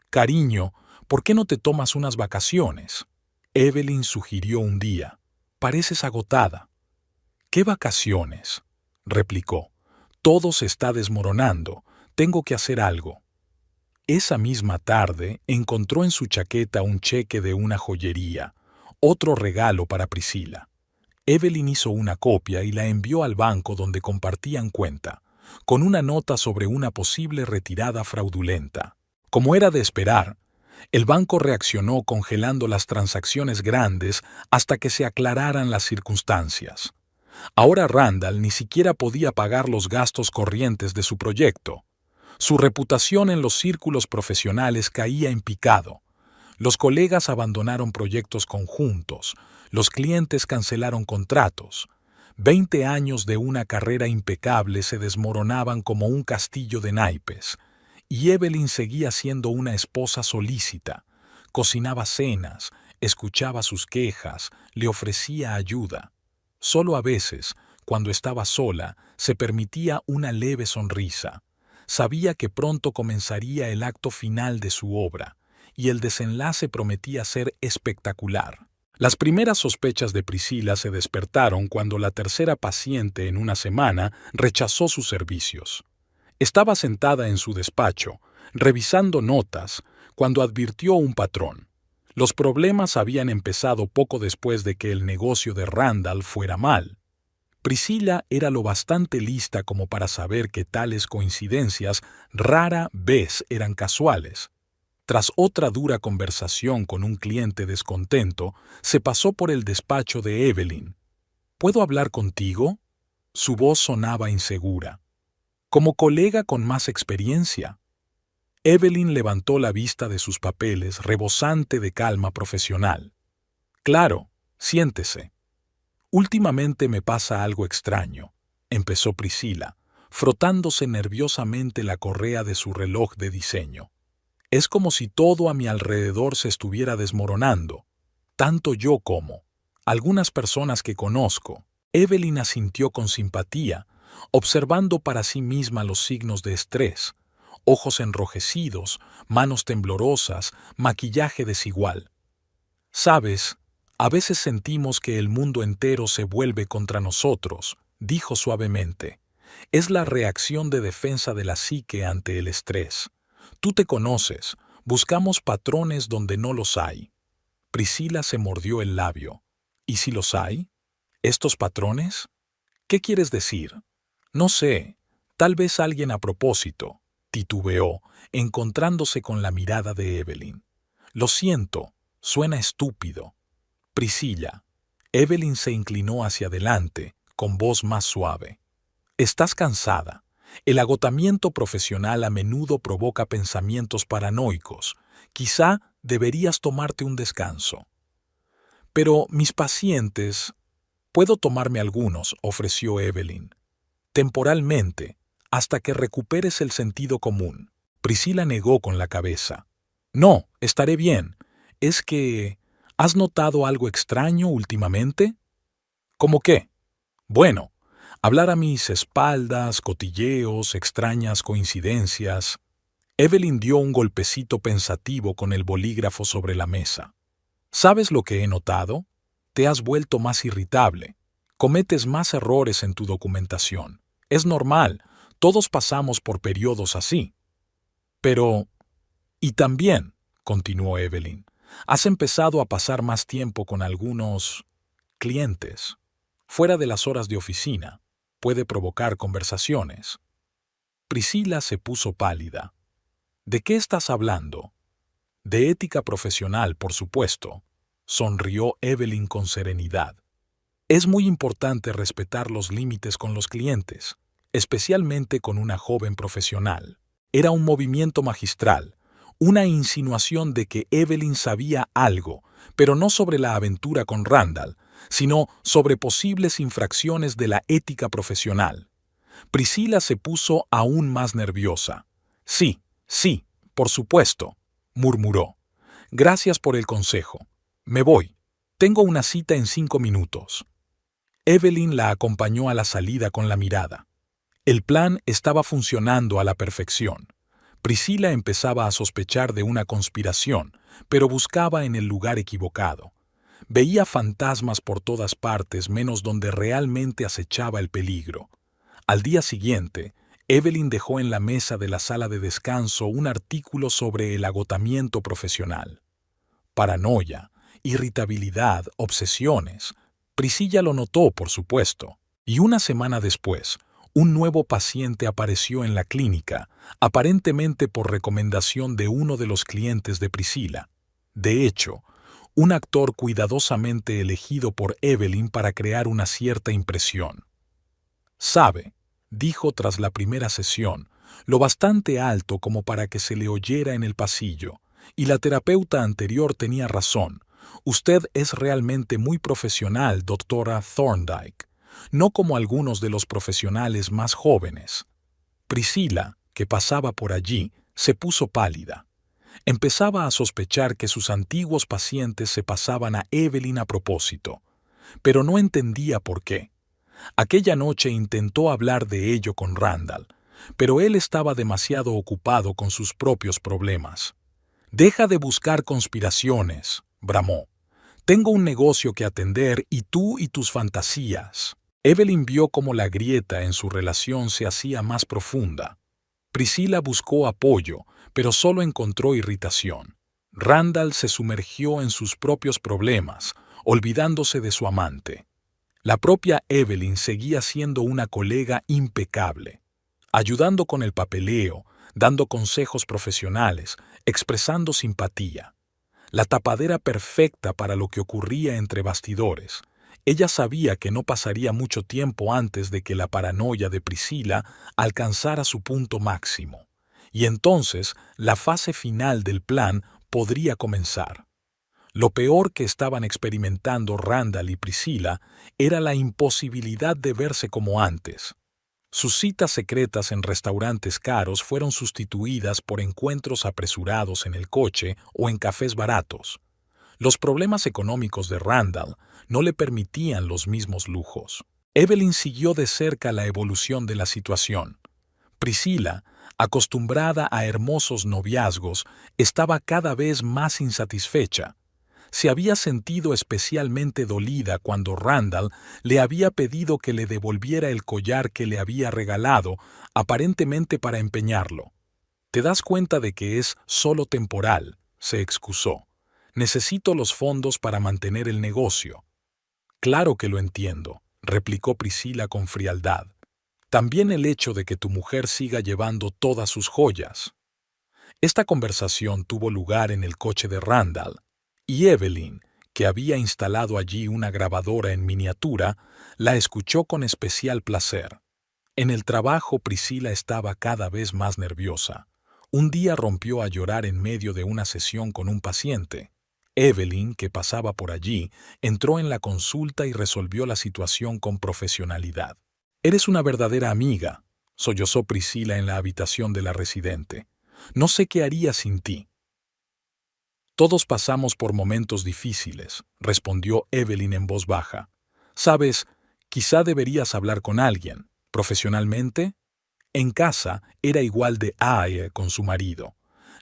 «Cariño, ¿por qué no te tomas unas vacaciones?», Evelyn sugirió un día. «Pareces agotada». «¿Qué vacaciones?», replicó. «Todo se está desmoronando. Tengo que hacer algo». Esa misma tarde encontró en su chaqueta un cheque de una joyería, otro regalo para Priscilla. Evelyn hizo una copia y la envió al banco donde compartían cuenta, con una nota sobre una posible retirada fraudulenta. Como era de esperar, el banco reaccionó congelando las transacciones grandes hasta que se aclararan las circunstancias. Ahora Randall ni siquiera podía pagar los gastos corrientes de su proyecto. Su reputación en los círculos profesionales caía en picado. Los colegas abandonaron proyectos conjuntos, los clientes cancelaron contratos. 20 años de una carrera impecable se desmoronaban como un castillo de naipes, y Evelyn seguía siendo una esposa solícita. Cocinaba cenas, escuchaba sus quejas, le ofrecía ayuda. Solo a veces, cuando estaba sola, se permitía una leve sonrisa. Sabía que pronto comenzaría el acto final de su obra, y el desenlace prometía ser espectacular. Las primeras sospechas de Priscilla se despertaron cuando la tercera paciente en una semana rechazó sus servicios. Estaba sentada en su despacho, revisando notas, cuando advirtió un patrón. Los problemas habían empezado poco después de que el negocio de Randall fuera mal. Priscilla era lo bastante lista como para saber que tales coincidencias rara vez eran casuales. Tras otra dura conversación con un cliente descontento, se pasó por el despacho de Evelyn. «¿Puedo hablar contigo?». Su voz sonaba insegura. «Como colega con más experiencia». Evelyn levantó la vista de sus papeles, rebosante de calma profesional. «Claro, siéntese». «Últimamente me pasa algo extraño», empezó Priscilla, frotándose nerviosamente la correa de su reloj de diseño. «Es como si todo a mi alrededor se estuviera desmoronando. tanto yo como algunas personas que conozco. Evelyn asintió con simpatía, observando para sí misma los signos de estrés: ojos enrojecidos, manos temblorosas, maquillaje desigual. «Sabes, a veces sentimos que el mundo entero se vuelve contra nosotros», dijo suavemente. «Es la reacción de defensa de la psique ante el estrés. Tú te conoces, buscamos patrones donde no los hay». Priscila se mordió el labio. «¿Y si los hay? ¿Estos patrones? ¿Qué quieres decir?» «No sé, tal vez alguien a propósito», titubeó, encontrándose con la mirada de Evelyn. «Lo siento, suena estúpido». «Priscilla». Evelyn se inclinó hacia adelante, con voz más suave. «Estás cansada. El agotamiento profesional a menudo provoca pensamientos paranoicos. Quizá deberías tomarte un descanso». «Pero mis pacientes...» «Puedo tomarme algunos», ofreció Evelyn. «Temporalmente, hasta que recuperes el sentido común». Priscila negó con la cabeza. «No, estaré bien. Es que... ¿has notado algo extraño últimamente?» «¿Cómo qué?» «Bueno, hablar a mis espaldas, cotilleos, extrañas coincidencias». Evelyn dio un golpecito pensativo con el bolígrafo sobre la mesa. «¿Sabes lo que he notado? Te has vuelto más irritable. Cometes más errores en tu documentación. Es normal, todos pasamos por periodos así». «Pero... y también», continuó Evelyn, «has empezado a pasar más tiempo con algunos clientes. Fuera de las horas de oficina. Puede provocar conversaciones». Priscila se puso pálida. «¿De qué estás hablando?» «De ética profesional, por supuesto», sonrió Evelyn con serenidad. «Es muy importante respetar los límites con los clientes, especialmente con una joven profesional». Era un movimiento magistral, una insinuación de que Evelyn sabía algo, pero no sobre la aventura con Randall, sino sobre posibles infracciones de la ética profesional. Priscila se puso aún más nerviosa. «Sí, sí, por supuesto», murmuró. «Gracias por el consejo. Me voy. Tengo una cita en 5 minutos». Evelyn la acompañó a la salida con la mirada. El plan estaba funcionando a la perfección. Priscila empezaba a sospechar de una conspiración, pero buscaba en el lugar equivocado. Veía fantasmas por todas partes menos donde realmente acechaba el peligro. Al día siguiente, Evelyn dejó en la mesa de la sala de descanso un artículo sobre el agotamiento profesional. Paranoia, irritabilidad, obsesiones. Priscilla lo notó, por supuesto, y una semana después, un nuevo paciente apareció en la clínica, aparentemente por recomendación de uno de los clientes de Priscila. De hecho, un actor cuidadosamente elegido por Evelyn para crear una cierta impresión. «Sabe», dijo tras la primera sesión, lo bastante alto como para que se le oyera en el pasillo, y la terapeuta anterior tenía razón. «Usted es realmente muy profesional, doctora Thorndike, no como algunos de los profesionales más jóvenes». Priscila, que pasaba por allí, se puso pálida. Empezaba a sospechar que sus antiguos pacientes se pasaban a Evelyn a propósito, pero no entendía por qué. Aquella noche intentó hablar de ello con Randall, pero él estaba demasiado ocupado con sus propios problemas. «Deja de buscar conspiraciones», bramó. «Tengo un negocio que atender y tú y tus fantasías». Evelyn vio cómo la grieta en su relación se hacía más profunda. Priscila buscó apoyo, pero solo encontró irritación. Randall se sumergió en sus propios problemas, olvidándose de su amante. La propia Evelyn seguía siendo una colega impecable, ayudando con el papeleo, dando consejos profesionales, expresando simpatía. La tapadera perfecta para lo que ocurría entre bastidores. Ella sabía que no pasaría mucho tiempo antes de que la paranoia de Priscila alcanzara su punto máximo, y entonces la fase final del plan podría comenzar. Lo peor que estaban experimentando Randall y Priscila era la imposibilidad de verse como antes. Sus citas secretas en restaurantes caros fueron sustituidas por encuentros apresurados en el coche o en cafés baratos. Los problemas económicos de Randall no le permitían los mismos lujos. Evelyn siguió de cerca la evolución de la situación. Priscila, acostumbrada a hermosos noviazgos, estaba cada vez más insatisfecha. Se había sentido especialmente dolida cuando Randall le había pedido que le devolviera el collar que le había regalado, aparentemente para empeñarlo. «Te das cuenta de que es solo temporal», se excusó. «Necesito los fondos para mantener el negocio». «Claro que lo entiendo», replicó Priscila con frialdad. «También el hecho de que tu mujer siga llevando todas sus joyas». Esta conversación tuvo lugar en el coche de Randall, y Evelyn, que había instalado allí una grabadora en miniatura, la escuchó con especial placer. En el trabajo Priscila estaba cada vez más nerviosa. Un día rompió a llorar en medio de una sesión con un paciente. Evelyn, que pasaba por allí, entró en la consulta y resolvió la situación con profesionalidad. «Eres una verdadera amiga», sollozó Priscila en la habitación de la residente. «No sé qué haría sin ti». «Todos pasamos por momentos difíciles», respondió Evelyn en voz baja. «Sabes, quizá deberías hablar con alguien. ¿Profesionalmente?» En casa era igual de con su marido.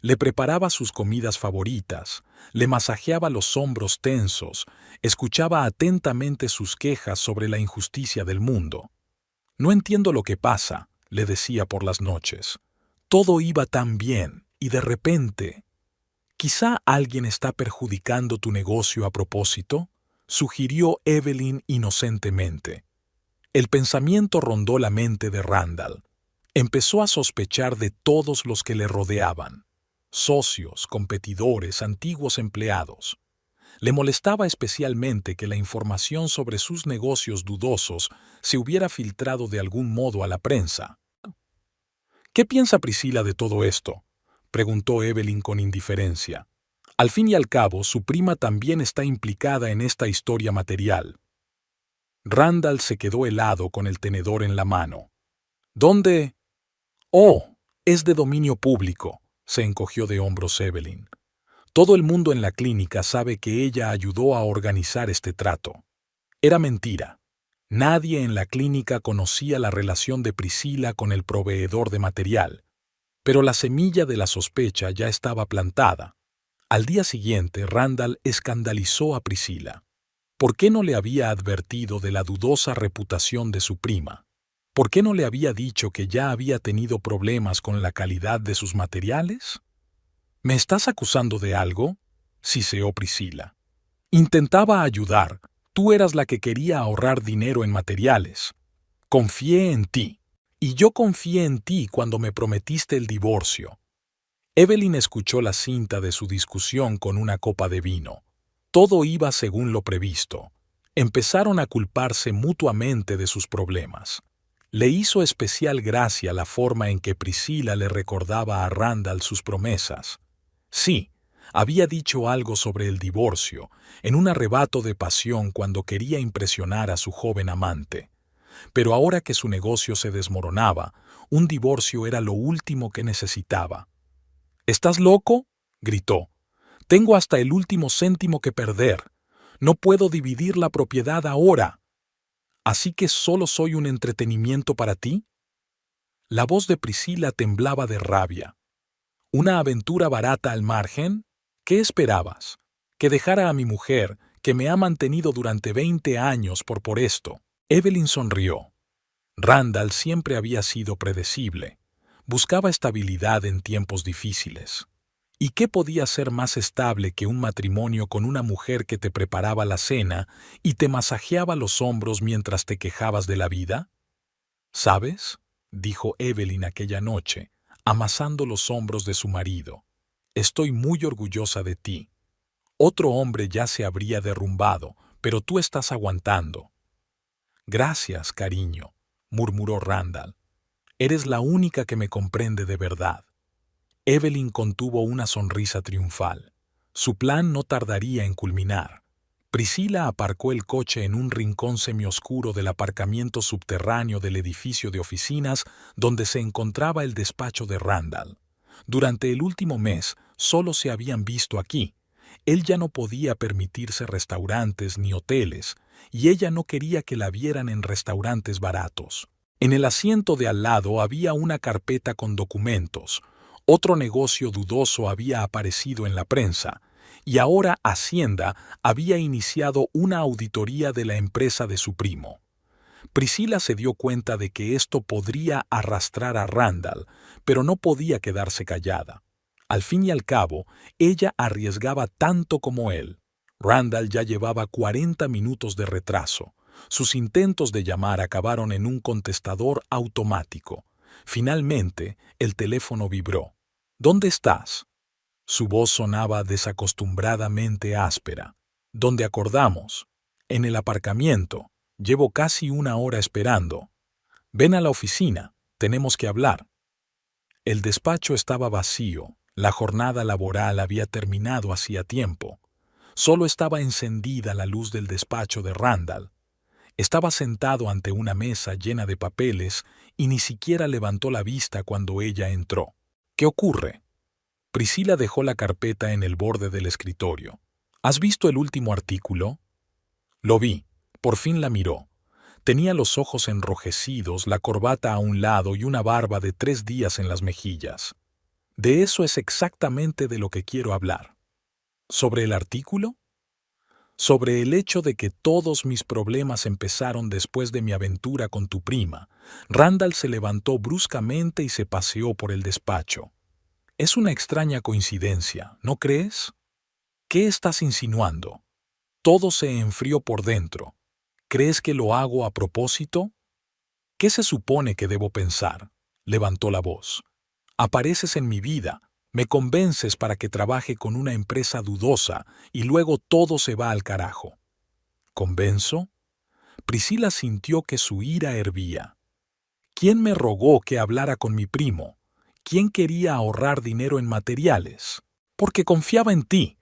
Le preparaba sus comidas favoritas, le masajeaba los hombros tensos, escuchaba atentamente sus quejas sobre la injusticia del mundo. «No entiendo lo que pasa», le decía por las noches. «Todo iba tan bien, y de repente...» «Quizá alguien está perjudicando tu negocio a propósito», sugirió Evelyn inocentemente. El pensamiento rondó la mente de Randall. Empezó a sospechar de todos los que le rodeaban: socios, competidores, antiguos empleados. Le molestaba especialmente que la información sobre sus negocios dudosos se hubiera filtrado de algún modo a la prensa. «¿Qué piensa Priscila de todo esto?», preguntó Evelyn con indiferencia. «Al fin y al cabo, su prima también está implicada en esta historia material». Randall se quedó helado con el tenedor en la mano. «¿Dónde?» «Oh, es de dominio público», se encogió de hombros Evelyn. «Todo el mundo en la clínica sabe que ella ayudó a organizar este trato». Era mentira. Nadie en la clínica conocía la relación de Priscila con el proveedor de material, pero la semilla de la sospecha ya estaba plantada. Al día siguiente, Randall escandalizó a Priscila. ¿Por qué no le había advertido de la dudosa reputación de su prima? ¿Por qué no le había dicho que ya había tenido problemas con la calidad de sus materiales? «¿Me estás acusando de algo?», siseó Priscila. «Intentaba ayudar. Tú eras la que quería ahorrar dinero en materiales. Confié en ti. Y yo confié en ti cuando me prometiste el divorcio». Evelyn escuchó la cinta de su discusión con una copa de vino. Todo iba según lo previsto. Empezaron a culparse mutuamente de sus problemas. Le hizo especial gracia la forma en que Priscila le recordaba a Randall sus promesas. Sí, había dicho algo sobre el divorcio, en un arrebato de pasión cuando quería impresionar a su joven amante. Pero ahora que su negocio se desmoronaba, un divorcio era lo último que necesitaba. «¿Estás loco?», gritó. «Tengo hasta el último céntimo que perder. No puedo dividir la propiedad ahora. ¿Así que solo soy un entretenimiento para ti?». La voz de Priscila temblaba de rabia. «¿Una aventura barata al margen? ¿Qué esperabas? ¿Que dejara a mi mujer, que me ha mantenido durante 20 años por esto?». Evelyn sonrió. Randall siempre había sido predecible. Buscaba estabilidad en tiempos difíciles. ¿Y qué podía ser más estable que un matrimonio con una mujer que te preparaba la cena y te masajeaba los hombros mientras te quejabas de la vida? «¿Sabes?», dijo Evelyn aquella noche, amasando los hombros de su marido. «Estoy muy orgullosa de ti. Otro hombre ya se habría derrumbado, pero tú estás aguantando». «Gracias, cariño», murmuró Randall. «Eres la única que me comprende de verdad». Evelyn contuvo una sonrisa triunfal. Su plan no tardaría en culminar. Priscila aparcó el coche en un rincón semioscuro del aparcamiento subterráneo del edificio de oficinas donde se encontraba el despacho de Randall. Durante el último mes solo se habían visto aquí. Él ya no podía permitirse restaurantes ni hoteles, y ella no quería que la vieran en restaurantes baratos. En el asiento de al lado había una carpeta con documentos. Otro negocio dudoso había aparecido en la prensa, y ahora Hacienda había iniciado una auditoría de la empresa de su primo. Priscila se dio cuenta de que esto podría arrastrar a Randall, pero no podía quedarse callada. Al fin y al cabo, ella arriesgaba tanto como él. Randall ya llevaba 40 minutos de retraso. Sus intentos de llamar acabaron en un contestador automático. Finalmente, el teléfono vibró. ¿Dónde estás? Su voz sonaba desacostumbradamente áspera. ¿Dónde acordamos? En el aparcamiento. Llevo casi una hora esperando. Ven a la oficina. Tenemos que hablar. El despacho estaba vacío. La jornada laboral había terminado hacía tiempo. Solo estaba encendida la luz del despacho de Randall. Estaba sentado ante una mesa llena de papeles y ni siquiera levantó la vista cuando ella entró. ¿Qué ocurre? Priscila dejó la carpeta en el borde del escritorio. ¿Has visto el último artículo? Lo vi. Por fin la miró. Tenía los ojos enrojecidos, la corbata a un lado y una barba de 3 días en las mejillas. De eso es exactamente de lo que quiero hablar. ¿Sobre el artículo? Sobre el hecho de que todos mis problemas empezaron después de mi aventura con tu prima. Randall se levantó bruscamente y se paseó por el despacho. Es una extraña coincidencia, ¿no crees? ¿Qué estás insinuando? Todo se enfrió por dentro. ¿Crees que lo hago a propósito? ¿Qué se supone que debo pensar? Levantó la voz. Apareces en mi vida, me convences para que trabaje con una empresa dudosa y luego todo se va al carajo. ¿Convenzo? Priscila sintió que su ira hervía. ¿Quién me rogó que hablara con mi primo? ¿Quién quería ahorrar dinero en materiales? Porque confiaba en ti.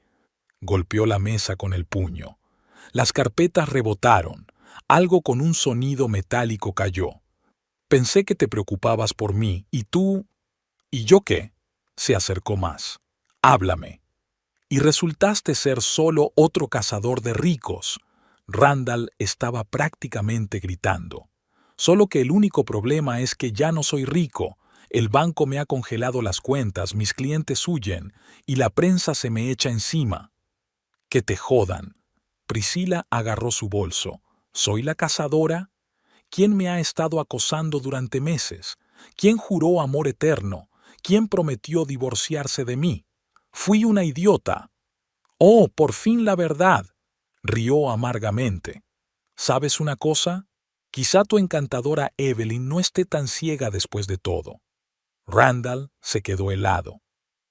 Golpeó la mesa con el puño. Las carpetas rebotaron. Algo con un sonido metálico cayó. Pensé que te preocupabas por mí, y tú... ¿Y yo qué? Se acercó más. Háblame. Y resultaste ser solo otro cazador de ricos. Randall estaba prácticamente gritando. Solo que el único problema es que ya no soy rico. El banco me ha congelado las cuentas, mis clientes huyen, y la prensa se me echa encima. Que te jodan. Priscila agarró su bolso. ¿Soy la cazadora? ¿Quién me ha estado acosando durante meses? ¿Quién juró amor eterno? ¿Quién prometió divorciarse de mí? Fui una idiota. Oh, por fin la verdad. Rió amargamente. ¿Sabes una cosa? Quizá tu encantadora Evelyn no esté tan ciega después de todo. Randall se quedó helado.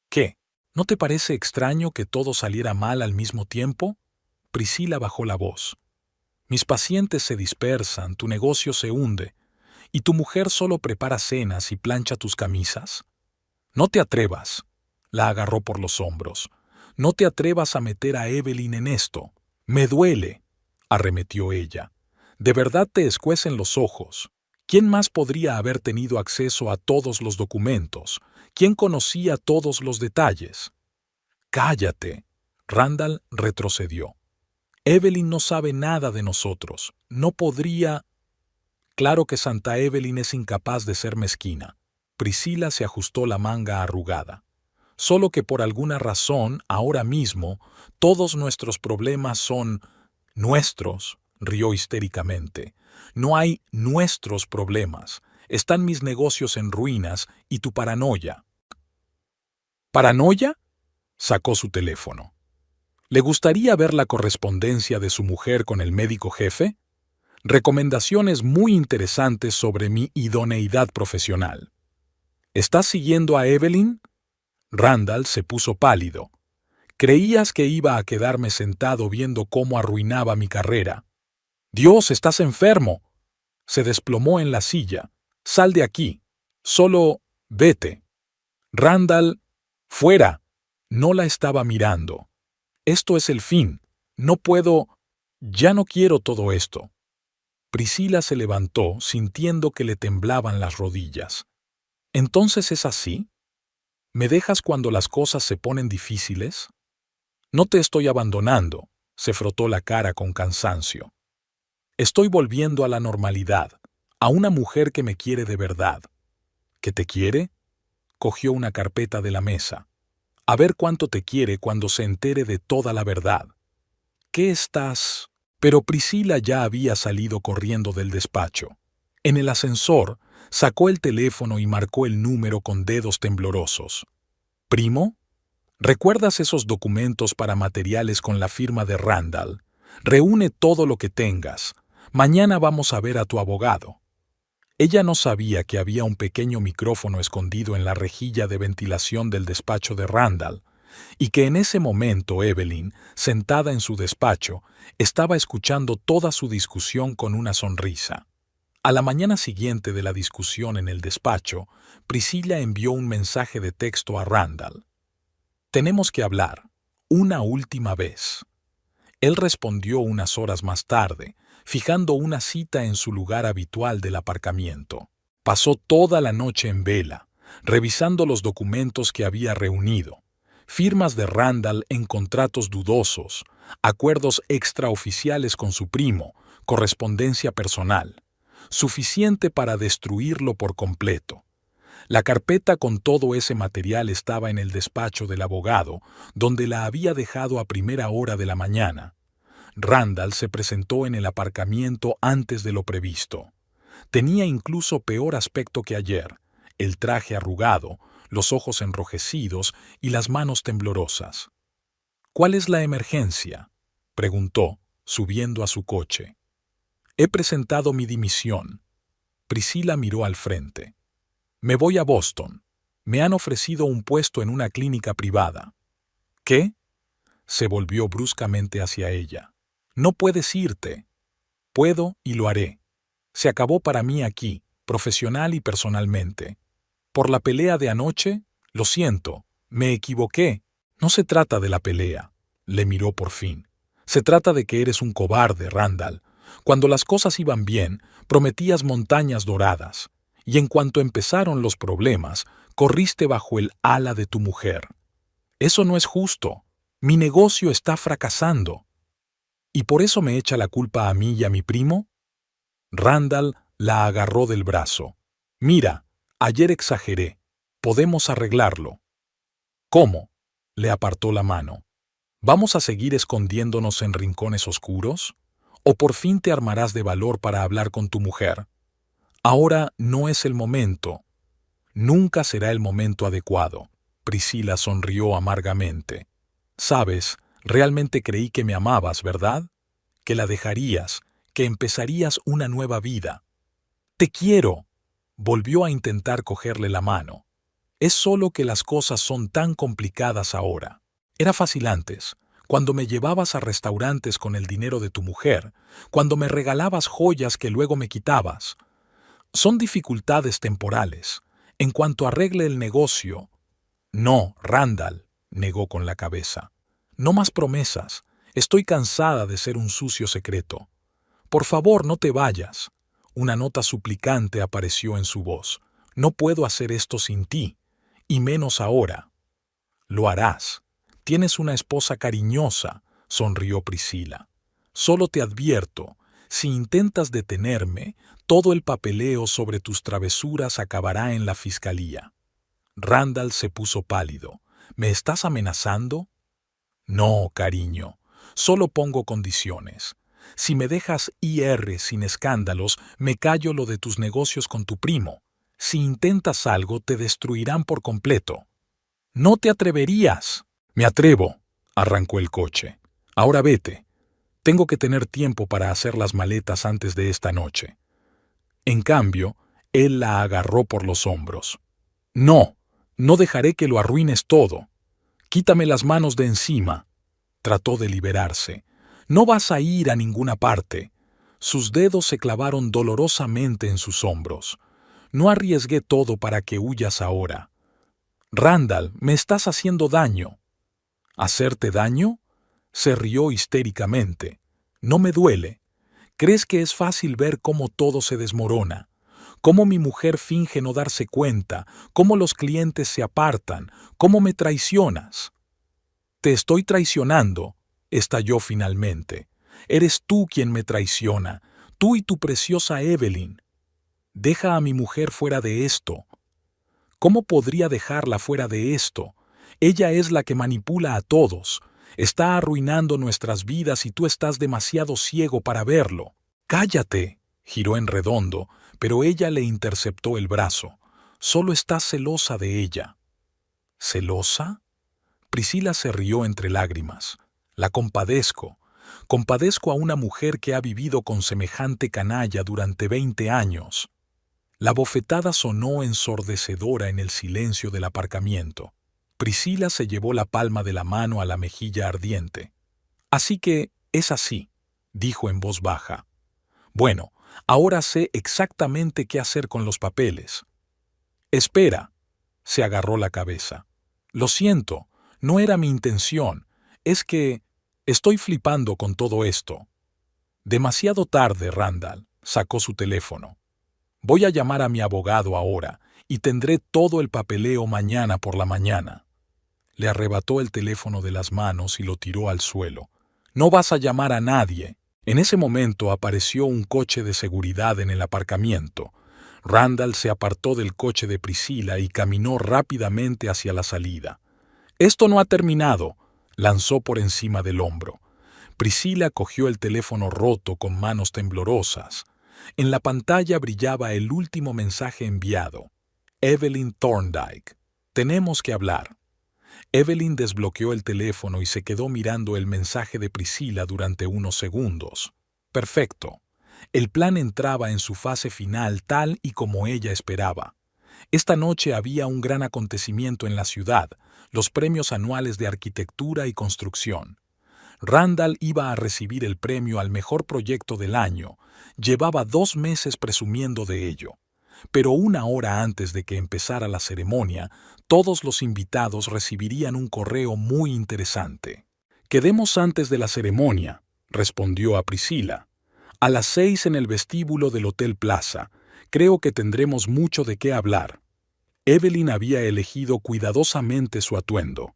¿Qué? ¿No te parece extraño que todo saliera mal al mismo tiempo? Priscila bajó la voz. Mis pacientes se dispersan, tu negocio se hunde, y tu mujer solo prepara cenas y plancha tus camisas. No te atrevas. La agarró por los hombros. No te atrevas a meter a Evelyn en esto. Me duele, arremetió ella. De verdad te escuecen los ojos. ¿Quién más podría haber tenido acceso a todos los documentos? ¿Quién conocía todos los detalles? Cállate. Randall retrocedió. Evelyn no sabe nada de nosotros. No podría... Claro que Santa Evelyn es incapaz de ser mezquina. Priscila se ajustó la manga arrugada. Solo que por alguna razón, ahora mismo, todos nuestros problemas son nuestros, rió histéricamente. No hay nuestros problemas. Están mis negocios en ruinas y tu paranoia. ¿Paranoia? Sacó su teléfono. ¿Le gustaría ver la correspondencia de su mujer con el médico jefe? Recomendaciones muy interesantes sobre mi idoneidad profesional. ¿Estás siguiendo a Evelyn? Randall se puso pálido. ¿Creías que iba a quedarme sentado viendo cómo arruinaba mi carrera? Dios, estás enfermo. Se desplomó en la silla. Sal de aquí. Solo vete. Randall, fuera. No la estaba mirando. Esto es el fin. No puedo... Ya no quiero todo esto. Priscila se levantó sintiendo que le temblaban las rodillas. ¿Entonces es así? ¿Me dejas cuando las cosas se ponen difíciles? No te estoy abandonando, se frotó la cara con cansancio. Estoy volviendo a la normalidad, a una mujer que me quiere de verdad. ¿Que te quiere? Cogió una carpeta de la mesa. A ver cuánto te quiere cuando se entere de toda la verdad. ¿Qué estás? Pero Priscila ya había salido corriendo del despacho. En el ascensor, sacó el teléfono y marcó el número con dedos temblorosos. ¿Primo? ¿Recuerdas esos documentos para materiales con la firma de Randall? Reúne todo lo que tengas. Mañana vamos a ver a tu abogado. Ella no sabía que había un pequeño micrófono escondido en la rejilla de ventilación del despacho de Randall, y que en ese momento Evelyn, sentada en su despacho, estaba escuchando toda su discusión con una sonrisa. A la mañana siguiente de la discusión en el despacho, Priscilla envió un mensaje de texto a Randall. «Tenemos que hablar, una última vez». Él respondió unas horas más tarde, fijando una cita en su lugar habitual del aparcamiento. Pasó toda la noche en vela, revisando los documentos que había reunido, firmas de Randall en contratos dudosos, acuerdos extraoficiales con su primo, correspondencia personal, suficiente para destruirlo por completo. La carpeta con todo ese material estaba en el despacho del abogado, donde la había dejado a primera hora de la mañana. Randall se presentó en el aparcamiento antes de lo previsto. Tenía incluso peor aspecto que ayer, el traje arrugado, los ojos enrojecidos y las manos temblorosas. «¿Cuál es la emergencia?», preguntó, subiendo a su coche. «He presentado mi dimisión». Priscilla miró al frente. «Me voy a Boston. Me han ofrecido un puesto en una clínica privada». «¿Qué?», se volvió bruscamente hacia ella. «No puedes irte». «Puedo y lo haré. Se acabó para mí aquí, profesional y personalmente. Por la pelea de anoche, lo siento, me equivoqué. No se trata de la pelea», le miró por fin. «Se trata de que eres un cobarde, Randall. Cuando las cosas iban bien, prometías montañas doradas. Y en cuanto empezaron los problemas, corriste bajo el ala de tu mujer. Eso no es justo. Mi negocio está fracasando. ¿Y por eso me echa la culpa a mí y a mi primo?» Randall la agarró del brazo. «Mira, ayer exageré. Podemos arreglarlo». «¿Cómo?», le apartó la mano. «¿Vamos a seguir escondiéndonos en rincones oscuros? ¿O por fin te armarás de valor para hablar con tu mujer? Ahora no es el momento». «Nunca será el momento adecuado». Priscilla sonrió amargamente. «Sabes, realmente creí que me amabas, ¿verdad? Que la dejarías, que empezarías una nueva vida». «Te quiero», volvió a intentar cogerle la mano. «Es solo que las cosas son tan complicadas ahora. Era fácil antes, cuando me llevabas a restaurantes con el dinero de tu mujer, cuando me regalabas joyas que luego me quitabas. Son dificultades temporales. En cuanto arregle el negocio». «No, Randall», negó con la cabeza. «No más promesas. Estoy cansada de ser un sucio secreto. Por favor, no te vayas». Una nota suplicante apareció en su voz. «No puedo hacer esto sin ti, y menos ahora». «Lo harás. Tienes una esposa cariñosa», sonrió Priscilla. «Solo te advierto, si intentas detenerme, todo el papeleo sobre tus travesuras acabará en la fiscalía». Randall se puso pálido. «¿Me estás amenazando?» «No, cariño. Solo pongo condiciones. Si me dejas ir sin escándalos, me callo lo de tus negocios con tu primo. Si intentas algo, te destruirán por completo». «No te atreverías». «Me atrevo», arrancó el coche. «Ahora vete. Tengo que tener tiempo para hacer las maletas antes de esta noche». En cambio, él la agarró por los hombros. «No, no dejaré que lo arruines todo. Quítame las manos de encima». Trató de liberarse. «No vas a ir a ninguna parte». Sus dedos se clavaron dolorosamente en sus hombros. «No arriesgué todo para que huyas ahora». «Randall, me estás haciendo daño». «¿Hacerte daño?», se rió histéricamente. «No me duele. ¿Crees que es fácil ver cómo todo se desmorona? Cómo mi mujer finge no darse cuenta, cómo los clientes se apartan, cómo me traicionas». Te estoy traicionando, estalló finalmente. Eres tú quien me traiciona, tú y tu preciosa Evelyn. Deja a mi mujer fuera de esto. ¿Cómo podría dejarla fuera de esto? Ella es la que manipula a todos. Está arruinando nuestras vidas y tú estás demasiado ciego para verlo. ¡Cállate!, giró en redondo, pero ella le interceptó el brazo. Solo estás celosa de ella. ¿Celosa? Priscila se rió entre lágrimas. La compadezco. Compadezco a una mujer que ha vivido con semejante canalla durante 20 años. La bofetada sonó ensordecedora en el silencio del aparcamiento. Priscila se llevó la palma de la mano a la mejilla ardiente. Así que es así, dijo en voz baja. Bueno, ahora sé exactamente qué hacer con los papeles. Espera, se agarró la cabeza. Lo siento, no era mi intención. Es que estoy flipando con todo esto. Demasiado tarde, Randall, sacó su teléfono. Voy a llamar a mi abogado ahora y tendré todo el papeleo mañana por la mañana. Le arrebató el teléfono de las manos y lo tiró al suelo. No vas a llamar a nadie. En ese momento apareció un coche de seguridad en el aparcamiento. Randall se apartó del coche de Priscila y caminó rápidamente hacia la salida. Esto no ha terminado, lanzó por encima del hombro. Priscila cogió el teléfono roto con manos temblorosas. En la pantalla brillaba el último mensaje enviado. Evelyn Thorndike. Tenemos que hablar. Evelyn desbloqueó el teléfono y se quedó mirando el mensaje de Priscila durante unos segundos. Perfecto. El plan entraba en su fase final tal y como ella esperaba. Esta noche había un gran acontecimiento en la ciudad, los premios anuales de arquitectura y construcción. Randall iba a recibir el premio al mejor proyecto del año. Llevaba 2 meses presumiendo de ello. Pero una hora antes de que empezara la ceremonia, todos los invitados recibirían un correo muy interesante. «Quedemos antes de la ceremonia», respondió a Priscila. «A las 6 en el vestíbulo del Hotel Plaza. Creo que tendremos mucho de qué hablar». Evelyn había elegido cuidadosamente su atuendo.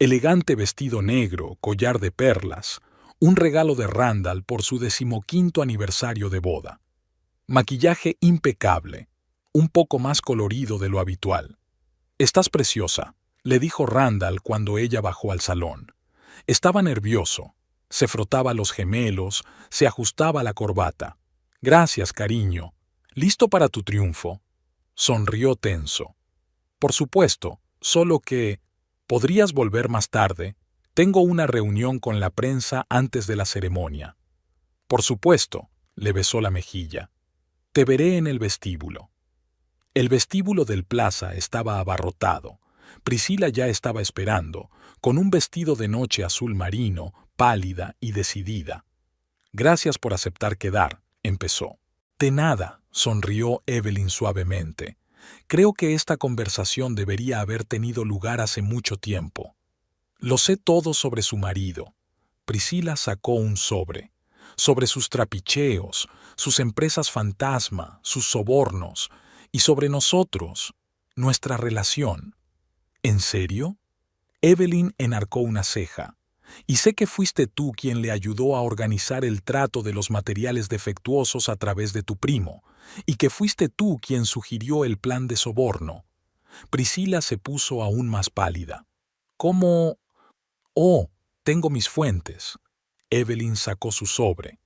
Elegante vestido negro, collar de perlas, un regalo de Randall por su 15º aniversario de boda. Maquillaje impecable, un poco más colorido de lo habitual. «Estás preciosa», le dijo Randall cuando ella bajó al salón. Estaba nervioso. Se frotaba los gemelos, se ajustaba la corbata. «Gracias, cariño. ¿Listo para tu triunfo?» Sonrió tenso. «Por supuesto, solo que... ¿podrías volver más tarde? Tengo una reunión con la prensa antes de la ceremonia». «Por supuesto», le besó la mejilla. «Te veré en el vestíbulo». El vestíbulo del Plaza estaba abarrotado. Priscila ya estaba esperando, con un vestido de noche azul marino, pálida y decidida. «Gracias por aceptar quedar», empezó. «De nada», sonrió Evelyn suavemente. «Creo que esta conversación debería haber tenido lugar hace mucho tiempo». «Lo sé todo sobre su marido». Priscila sacó un sobre sus trapicheos, sus empresas fantasma, sus sobornos, y sobre nosotros, nuestra relación. ¿En serio?» Evelyn enarcó una ceja. «Y sé que fuiste tú quien le ayudó a organizar el trato de los materiales defectuosos a través de tu primo, y que fuiste tú quien sugirió el plan de soborno». Priscila se puso aún más pálida. «¿Cómo...? Oh, tengo mis fuentes». Evelyn sacó su sobre.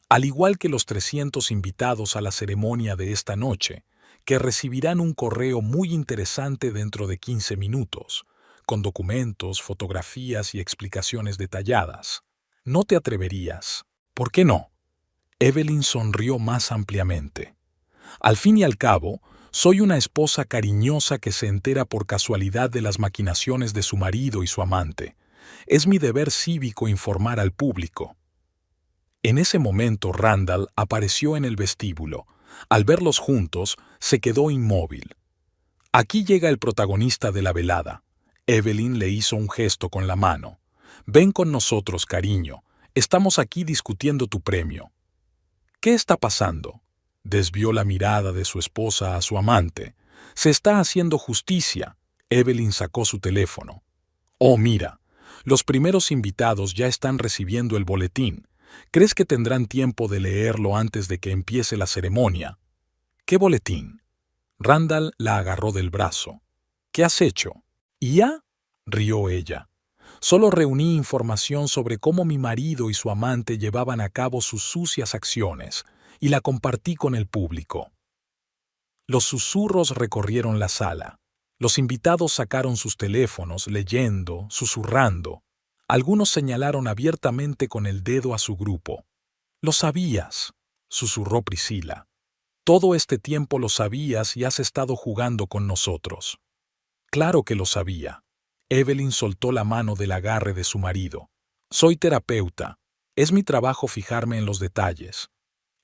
«Al igual que los 300 invitados a la ceremonia de esta noche, que recibirán un correo muy interesante dentro de 15 minutos, con documentos, fotografías y explicaciones detalladas. ¿No te atreverías? ¿Por qué no?» Evelyn sonrió más ampliamente. «Al fin y al cabo, soy una esposa cariñosa que se entera por casualidad de las maquinaciones de su marido y su amante. Es mi deber cívico informar al público». En ese momento Randall apareció en el vestíbulo. Al verlos juntos, se quedó inmóvil. «Aquí llega el protagonista de la velada». Evelyn le hizo un gesto con la mano. «Ven con nosotros, cariño. Estamos aquí discutiendo tu premio». «¿Qué está pasando?». Desvió la mirada de su esposa a su amante. «Se está haciendo justicia». Evelyn sacó su teléfono. «Oh, mira, Los primeros invitados ya están recibiendo el boletín. ¿Crees que tendrán tiempo de leerlo antes de que empiece la ceremonia? ¿Qué boletín? Randall la agarró del brazo. ¿Qué has hecho? ¿Ya? Rió ella. Solo reuní información sobre cómo mi marido y su amante llevaban a cabo sus sucias acciones, y la compartí con el público. Los susurros recorrieron la sala. Los invitados sacaron sus teléfonos, leyendo, susurrando. Algunos señalaron abiertamente con el dedo a su grupo. «Lo sabías», susurró Priscila. «Todo este tiempo lo sabías y has estado jugando con nosotros». Claro que lo sabía. Evelyn soltó la mano del agarre de su marido. «Soy terapeuta. Es mi trabajo fijarme en los detalles».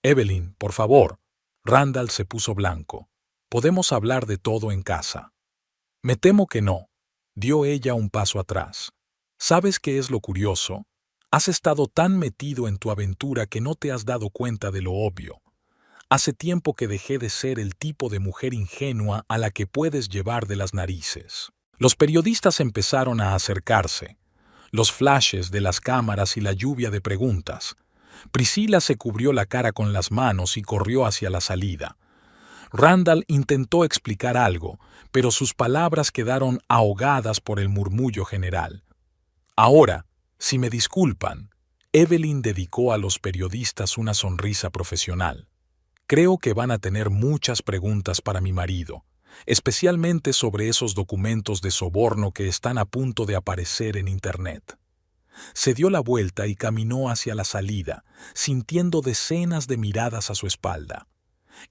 «Evelyn, por favor». Randall se puso blanco. «Podemos hablar de todo en casa». «Me temo que no», dio ella un paso atrás. ¿Sabes qué es lo curioso? Has estado tan metido en tu aventura que no te has dado cuenta de lo obvio. Hace tiempo que dejé de ser el tipo de mujer ingenua a la que puedes llevar de las narices. Los periodistas empezaron a acercarse. Los flashes de las cámaras y la lluvia de preguntas. Priscila se cubrió la cara con las manos y corrió hacia la salida. Randall intentó explicar algo, pero sus palabras quedaron ahogadas por el murmullo general. «Ahora, si me disculpan», Evelyn dedicó a los periodistas una sonrisa profesional. «Creo que van a tener muchas preguntas para mi marido, especialmente sobre esos documentos de soborno que están a punto de aparecer en Internet». Se dio la vuelta y caminó hacia la salida, sintiendo decenas de miradas a su espalda.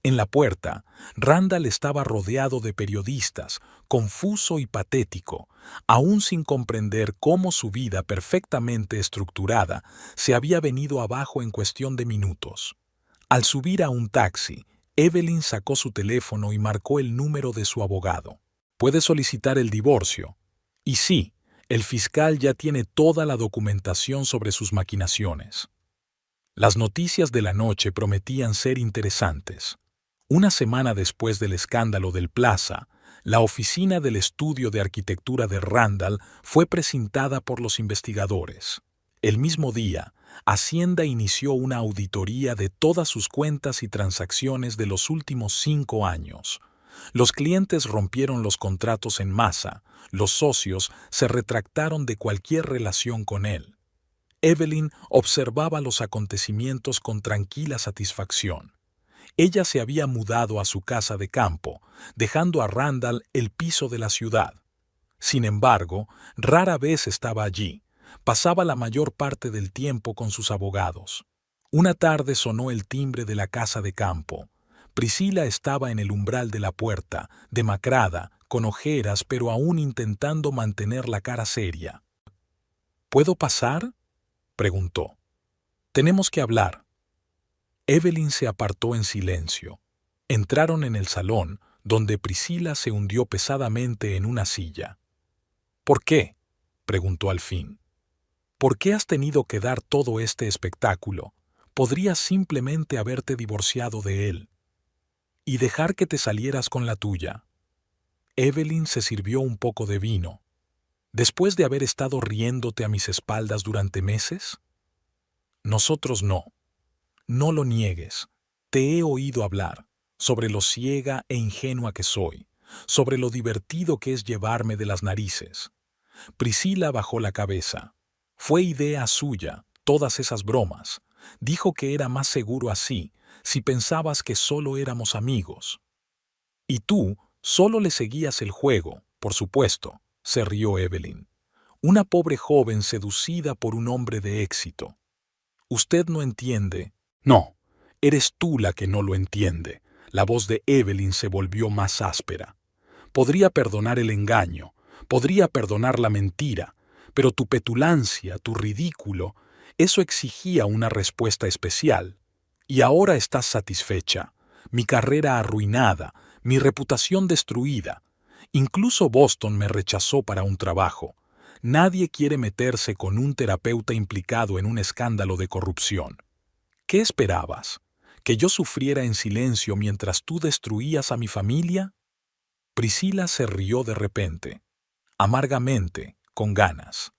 En la puerta, Randall estaba rodeado de periodistas, confuso y patético, aún sin comprender cómo su vida perfectamente estructurada se había venido abajo en cuestión de minutos. Al subir a un taxi, Evelyn sacó su teléfono y marcó el número de su abogado. «¿Puede solicitar el divorcio?» Y sí, el fiscal ya tiene toda la documentación sobre sus maquinaciones. Las noticias de la noche prometían ser interesantes. Una semana después del escándalo del Plaza, la oficina del estudio de arquitectura de Randall fue precintada por los investigadores. El mismo día, Hacienda inició una auditoría de todas sus cuentas y transacciones de los últimos 5 años. Los clientes rompieron los contratos en masa, los socios se retractaron de cualquier relación con él. Evelyn observaba los acontecimientos con tranquila satisfacción. Ella se había mudado a su casa de campo, dejando a Randall el piso de la ciudad. Sin embargo, rara vez estaba allí. Pasaba la mayor parte del tiempo con sus abogados. Una tarde sonó el timbre de la casa de campo. Priscila estaba en el umbral de la puerta, demacrada, con ojeras, pero aún intentando mantener la cara seria. «¿Puedo pasar?», preguntó. «Tenemos que hablar». Evelyn se apartó en silencio. Entraron en el salón, donde Priscila se hundió pesadamente en una silla. «¿Por qué?», preguntó al fin. «¿Por qué has tenido que dar todo este espectáculo? Podrías simplemente haberte divorciado de él y dejar que te salieras con la tuya». Evelyn se sirvió un poco de vino. «¿Después de haber estado riéndote a mis espaldas durante meses?» «Nosotros no. No lo niegues. Te he oído hablar sobre lo ciega e ingenua que soy, sobre lo divertido que es llevarme de las narices». Priscila bajó la cabeza. «Fue idea suya, todas esas bromas. Dijo que era más seguro así, si pensabas que solo éramos amigos. Y tú solo le seguías el juego, por supuesto», se rió Evelyn. «Una pobre joven seducida por un hombre de éxito. Usted no entiende». «No, eres tú la que no lo entiende». La voz de Evelyn se volvió más áspera. «Podría perdonar el engaño, podría perdonar la mentira, pero tu petulancia, tu ridículo, eso exigía una respuesta especial. Y ahora estás satisfecha. Mi carrera arruinada, mi reputación destruida. Incluso Boston me rechazó para un trabajo. Nadie quiere meterse con un terapeuta implicado en un escándalo de corrupción. ¿Qué esperabas? ¿Que yo sufriera en silencio mientras tú destruías a mi familia?» Priscila se rió de repente, amargamente, con ganas.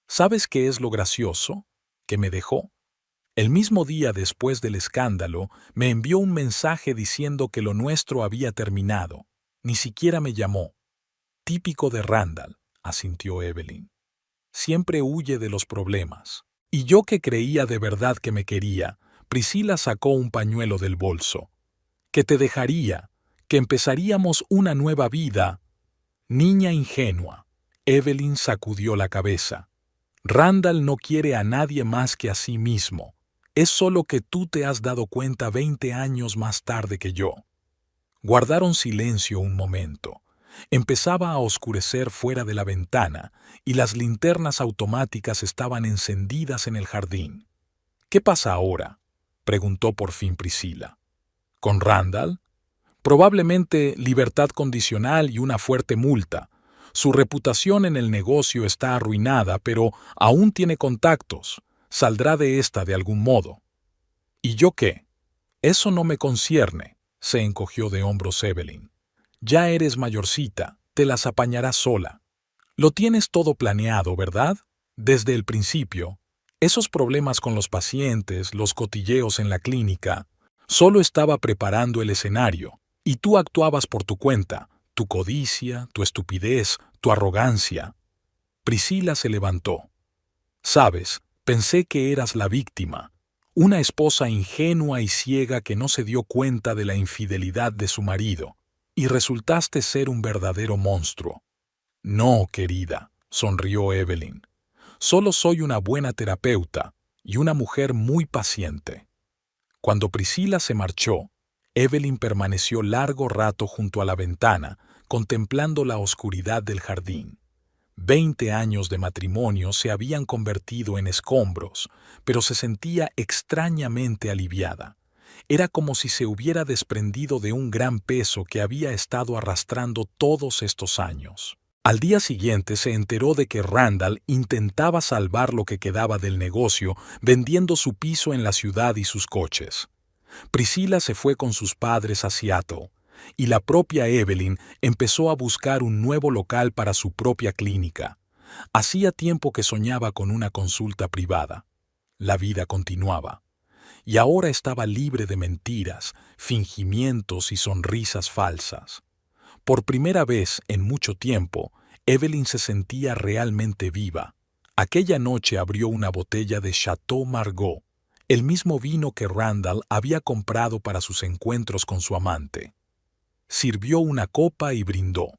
¿Sabes qué es lo gracioso? Que me dejó. El mismo día después del escándalo, me envió un mensaje diciendo que lo nuestro había terminado. Ni siquiera me llamó. Típico de Randall, asintió Evelyn. Siempre huye de los problemas. Y yo que creía de verdad que me quería, Priscila sacó un pañuelo del bolso. Que te dejaría, que empezaríamos una nueva vida. Niña ingenua. Evelyn sacudió la cabeza. Randall no quiere a nadie más que a sí mismo. Es solo que tú te has dado cuenta 20 años más tarde que yo. Guardaron silencio un momento. Empezaba a oscurecer fuera de la ventana y las linternas automáticas estaban encendidas en el jardín. ¿Qué pasa ahora?, preguntó por fin Priscila. ¿Con Randall? Probablemente libertad condicional y una fuerte multa. Su reputación en el negocio está arruinada, pero aún tiene contactos. Saldrá de esta de algún modo. ¿Y yo qué? Eso no me concierne, se encogió de hombros Evelyn. Ya eres mayorcita, te las apañarás sola. Lo tienes todo planeado, ¿verdad? Desde el principio. Esos problemas con los pacientes, los cotilleos en la clínica, solo estaba preparando el escenario, y tú actuabas por tu cuenta, tu codicia, tu estupidez, tu arrogancia. Priscila se levantó. Sabes, pensé que eras la víctima, una esposa ingenua y ciega que no se dio cuenta de la infidelidad de su marido, y resultaste ser un verdadero monstruo. No, querida, sonrió Evelyn. Solo soy una buena terapeuta y una mujer muy paciente. Cuando Priscila se marchó, Evelyn permaneció largo rato junto a la ventana, contemplando la oscuridad del jardín. 20 años de matrimonio se habían convertido en escombros, pero se sentía extrañamente aliviada. Era como si se hubiera desprendido de un gran peso que había estado arrastrando todos estos años. Al día siguiente se enteró de que Randall intentaba salvar lo que quedaba del negocio vendiendo su piso en la ciudad y sus coches. Priscila se fue con sus padres a Seattle, y la propia Evelyn empezó a buscar un nuevo local para su propia clínica. Hacía tiempo que soñaba con una consulta privada. La vida continuaba. Y ahora estaba libre de mentiras, fingimientos y sonrisas falsas. Por primera vez en mucho tiempo, Evelyn se sentía realmente viva. Aquella noche abrió una botella de Chateau Margaux, el mismo vino que Randall había comprado para sus encuentros con su amante. Sirvió una copa y brindó.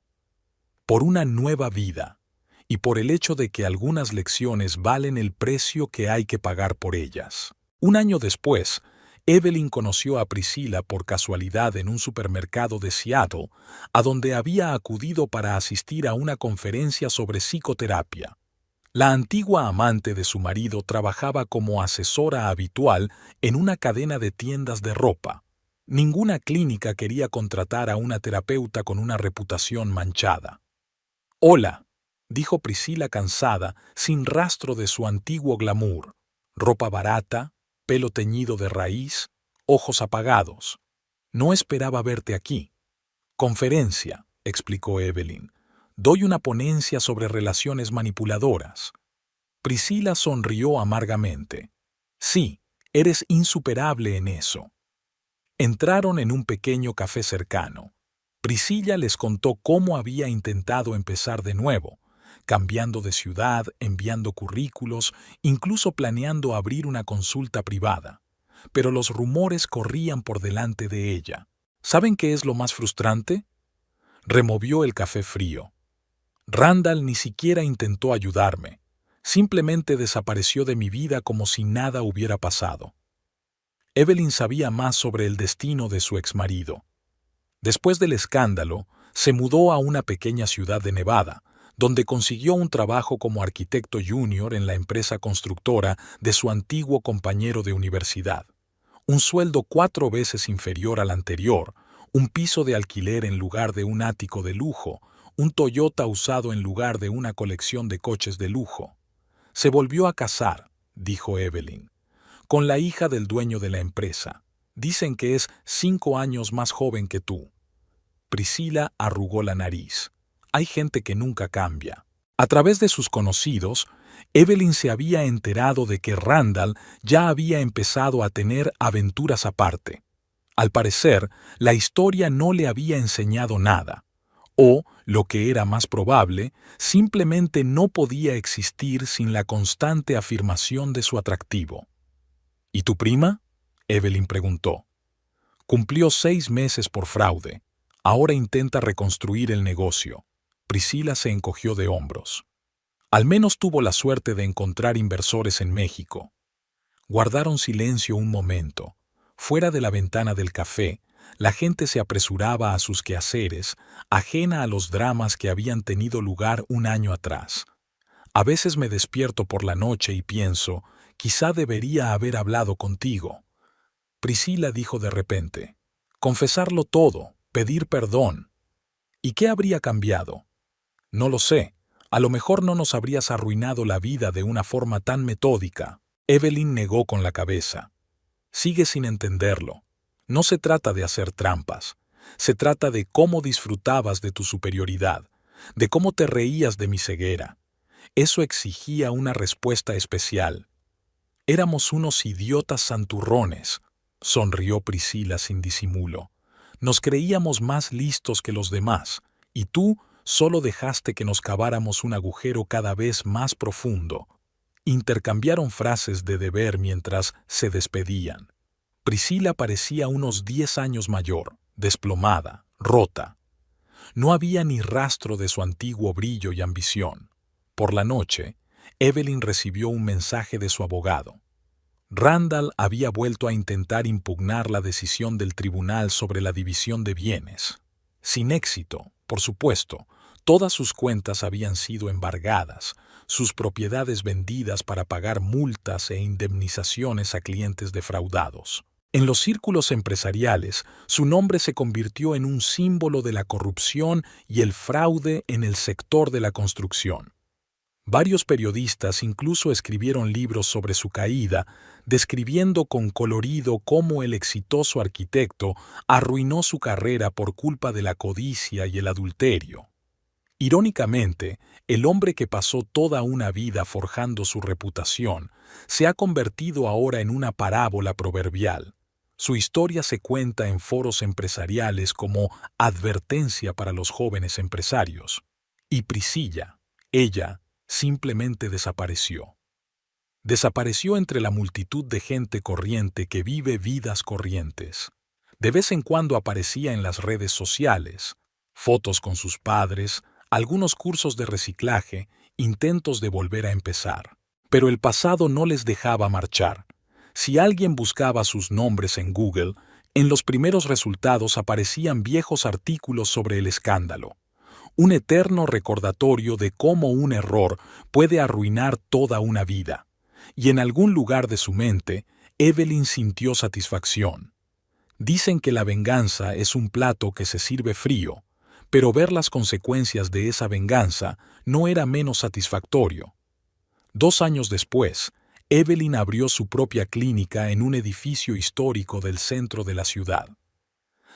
Por una nueva vida, y por el hecho de que algunas lecciones valen el precio que hay que pagar por ellas. Un año después, Evelyn conoció a Priscila por casualidad en un supermercado de Seattle, a donde había acudido para asistir a una conferencia sobre psicoterapia. La antigua amante de su marido trabajaba como asesora habitual en una cadena de tiendas de ropa. Ninguna clínica quería contratar a una terapeuta con una reputación manchada. «Hola», dijo Priscila cansada, sin rastro de su antiguo glamour. Ropa barata, pelo teñido de raíz, ojos apagados. «No esperaba verte aquí». «Conferencia», explicó Evelyn. «Doy una ponencia sobre relaciones manipuladoras». Priscila sonrió amargamente. «Sí, eres insuperable en eso». Entraron en un pequeño café cercano. Priscila les contó cómo había intentado empezar de nuevo, cambiando de ciudad, enviando currículos, incluso planeando abrir una consulta privada. Pero los rumores corrían por delante de ella. ¿Saben qué es lo más frustrante? Removió el café frío. Randall ni siquiera intentó ayudarme. Simplemente desapareció de mi vida como si nada hubiera pasado. Evelyn sabía más sobre el destino de su exmarido. Después del escándalo, se mudó a una pequeña ciudad de Nevada, donde consiguió un trabajo como arquitecto junior en la empresa constructora de su antiguo compañero de universidad. Un sueldo 4 veces inferior al anterior, un piso de alquiler en lugar de un ático de lujo, un Toyota usado en lugar de una colección de coches de lujo. Se volvió a casar, dijo Evelyn, con la hija del dueño de la empresa. Dicen que es 5 años más joven que tú. Priscila arrugó la nariz. Hay gente que nunca cambia. A través de sus conocidos, Evelyn se había enterado de que Randall ya había empezado a tener aventuras aparte. Al parecer, la historia no le había enseñado nada, o, lo que era más probable, simplemente no podía existir sin la constante afirmación de su atractivo. ¿Y tu prima?, Evelyn preguntó. Cumplió 6 meses por fraude. Ahora intenta reconstruir el negocio. Priscila se encogió de hombros. Al menos tuvo la suerte de encontrar inversores en México. Guardaron silencio un momento. Fuera de la ventana del café, la gente se apresuraba a sus quehaceres, ajena a los dramas que habían tenido lugar un año atrás. A veces me despierto por la noche y pienso, quizá debería haber hablado contigo. Priscila dijo de repente, confesarlo todo, pedir perdón. ¿Y qué habría cambiado? No lo sé. A lo mejor no nos habrías arruinado la vida de una forma tan metódica. Evelyn negó con la cabeza. Sigue sin entenderlo. No se trata de hacer trampas. Se trata de cómo disfrutabas de tu superioridad, de cómo te reías de mi ceguera. Eso exigía una respuesta especial. Éramos unos idiotas santurrones, sonrió Priscila sin disimulo. Nos creíamos más listos que los demás, y tú solo dejaste que nos caváramos un agujero cada vez más profundo. Intercambiaron frases de deber mientras se despedían. Priscila parecía unos 10 años mayor, desplomada, rota. No había ni rastro de su antiguo brillo y ambición. Por la noche, Evelyn recibió un mensaje de su abogado. Randall había vuelto a intentar impugnar la decisión del tribunal sobre la división de bienes. Sin éxito, por supuesto, todas sus cuentas habían sido embargadas, sus propiedades vendidas para pagar multas e indemnizaciones a clientes defraudados. En los círculos empresariales, su nombre se convirtió en un símbolo de la corrupción y el fraude en el sector de la construcción. Varios periodistas incluso escribieron libros sobre su caída, describiendo con colorido cómo el exitoso arquitecto arruinó su carrera por culpa de la codicia y el adulterio. Irónicamente, el hombre que pasó toda una vida forjando su reputación se ha convertido ahora en una parábola proverbial. Su historia se cuenta en foros empresariales como advertencia para los jóvenes empresarios. Y Priscilla, ella, simplemente desapareció. Desapareció entre la multitud de gente corriente que vive vidas corrientes. De vez en cuando aparecía en las redes sociales, fotos con sus padres, algunos cursos de reciclaje, intentos de volver a empezar. Pero el pasado no les dejaba marchar. Si alguien buscaba sus nombres en Google, en los primeros resultados aparecían viejos artículos sobre el escándalo. Un eterno recordatorio de cómo un error puede arruinar toda una vida. Y en algún lugar de su mente, Evelyn sintió satisfacción. Dicen que la venganza es un plato que se sirve frío, pero ver las consecuencias de esa venganza no era menos satisfactorio. 2 años después, Evelyn abrió su propia clínica en un edificio histórico del centro de la ciudad.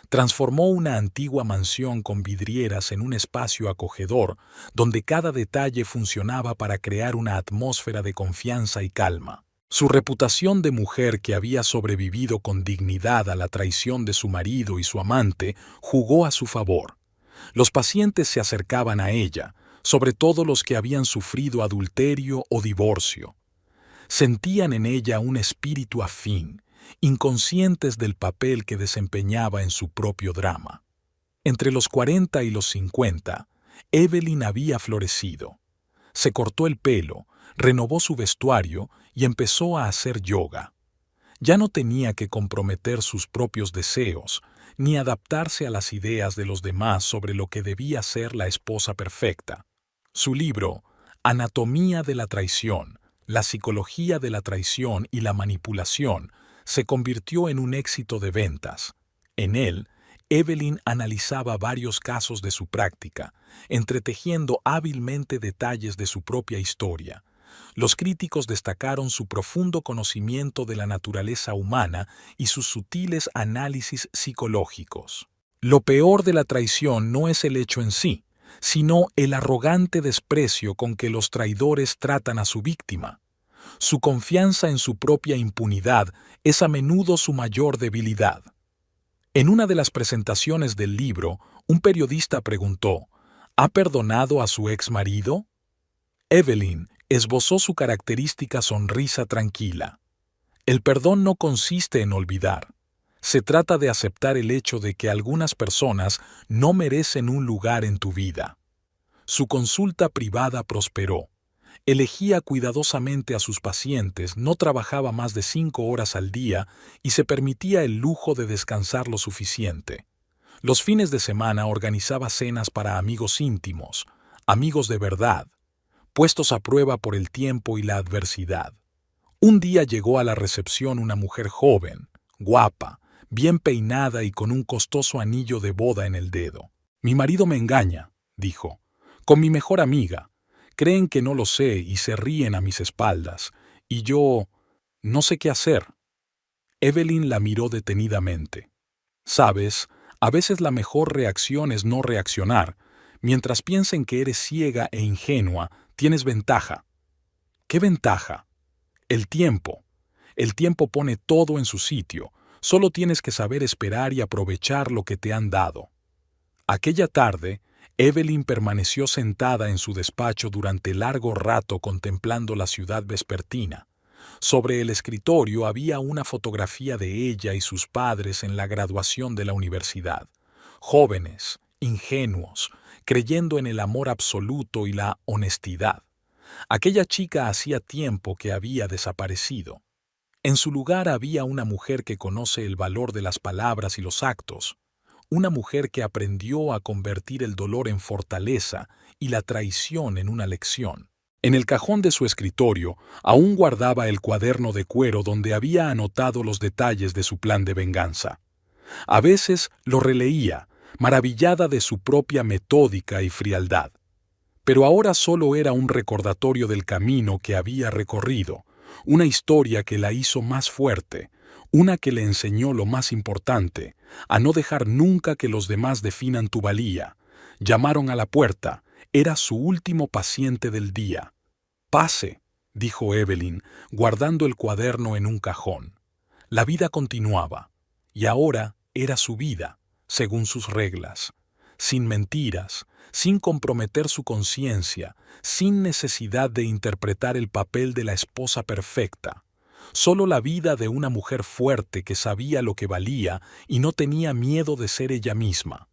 Transformó una antigua mansión con vidrieras en un espacio acogedor donde cada detalle funcionaba para crear una atmósfera de confianza y calma. Su reputación de mujer que había sobrevivido con dignidad a la traición de su marido y su amante jugó a su favor. Los pacientes se acercaban a ella, sobre todo los que habían sufrido adulterio o divorcio. Sentían en ella un espíritu afín, inconscientes del papel que desempeñaba en su propio drama. Entre los 40 y los 50, Evelyn había florecido. Se cortó el pelo, renovó su vestuario y empezó a hacer yoga. Ya no tenía que comprometer sus propios deseos, ni adaptarse a las ideas de los demás sobre lo que debía ser la esposa perfecta. Su libro, Anatomía de la traición, la psicología de la traición y la manipulación, se convirtió en un éxito de ventas. En él, Evelyn analizaba varios casos de su práctica, entretejiendo hábilmente detalles de su propia historia. Los críticos destacaron su profundo conocimiento de la naturaleza humana y sus sutiles análisis psicológicos. Lo peor de la traición no es el hecho en sí, sino el arrogante desprecio con que los traidores tratan a su víctima. Su confianza en su propia impunidad es a menudo su mayor debilidad. En una de las presentaciones del libro, un periodista preguntó, ¿ha perdonado a su ex marido? Evelyn esbozó su característica sonrisa tranquila. El perdón no consiste en olvidar. Se trata de aceptar el hecho de que algunas personas no merecen un lugar en tu vida. Su consulta privada prosperó. Elegía cuidadosamente a sus pacientes, no trabajaba más de 5 horas al día y se permitía el lujo de descansar lo suficiente. Los fines de semana organizaba cenas para amigos íntimos, amigos de verdad, puestos a prueba por el tiempo y la adversidad. Un día llegó a la recepción una mujer joven, guapa, bien peinada y con un costoso anillo de boda en el dedo. «Mi marido me engaña», dijo, «con mi mejor amiga. Creen que no lo sé y se ríen a mis espaldas, y yo no sé qué hacer». Evelyn la miró detenidamente. «Sabes, a veces la mejor reacción es no reaccionar. Mientras piensen que eres ciega e ingenua, tienes ventaja». «¿Qué ventaja?» «El tiempo. El tiempo pone todo en su sitio. Solo tienes que saber esperar y aprovechar lo que te han dado». Aquella tarde, Evelyn permaneció sentada en su despacho durante largo rato contemplando la ciudad vespertina. Sobre el escritorio había una fotografía de ella y sus padres en la graduación de la universidad. Jóvenes, ingenuos, creyendo en el amor absoluto y la honestidad. Aquella chica hacía tiempo que había desaparecido. En su lugar había una mujer que conoce el valor de las palabras y los actos. Una mujer que aprendió a convertir el dolor en fortaleza y la traición en una lección. En el cajón de su escritorio aún guardaba el cuaderno de cuero donde había anotado los detalles de su plan de venganza. A veces lo releía, maravillada de su propia metódica y frialdad. Pero ahora solo era un recordatorio del camino que había recorrido, una historia que la hizo más fuerte, una que le enseñó lo más importante, a no dejar nunca que los demás definan tu valía. Llamaron a la puerta, era su último paciente del día. «Pase», dijo Evelyn, guardando el cuaderno en un cajón. La vida continuaba, y ahora era su vida, según sus reglas, sin mentiras, sin comprometer su conciencia, sin necesidad de interpretar el papel de la esposa perfecta. Solo la vida de una mujer fuerte que sabía lo que valía y no tenía miedo de ser ella misma.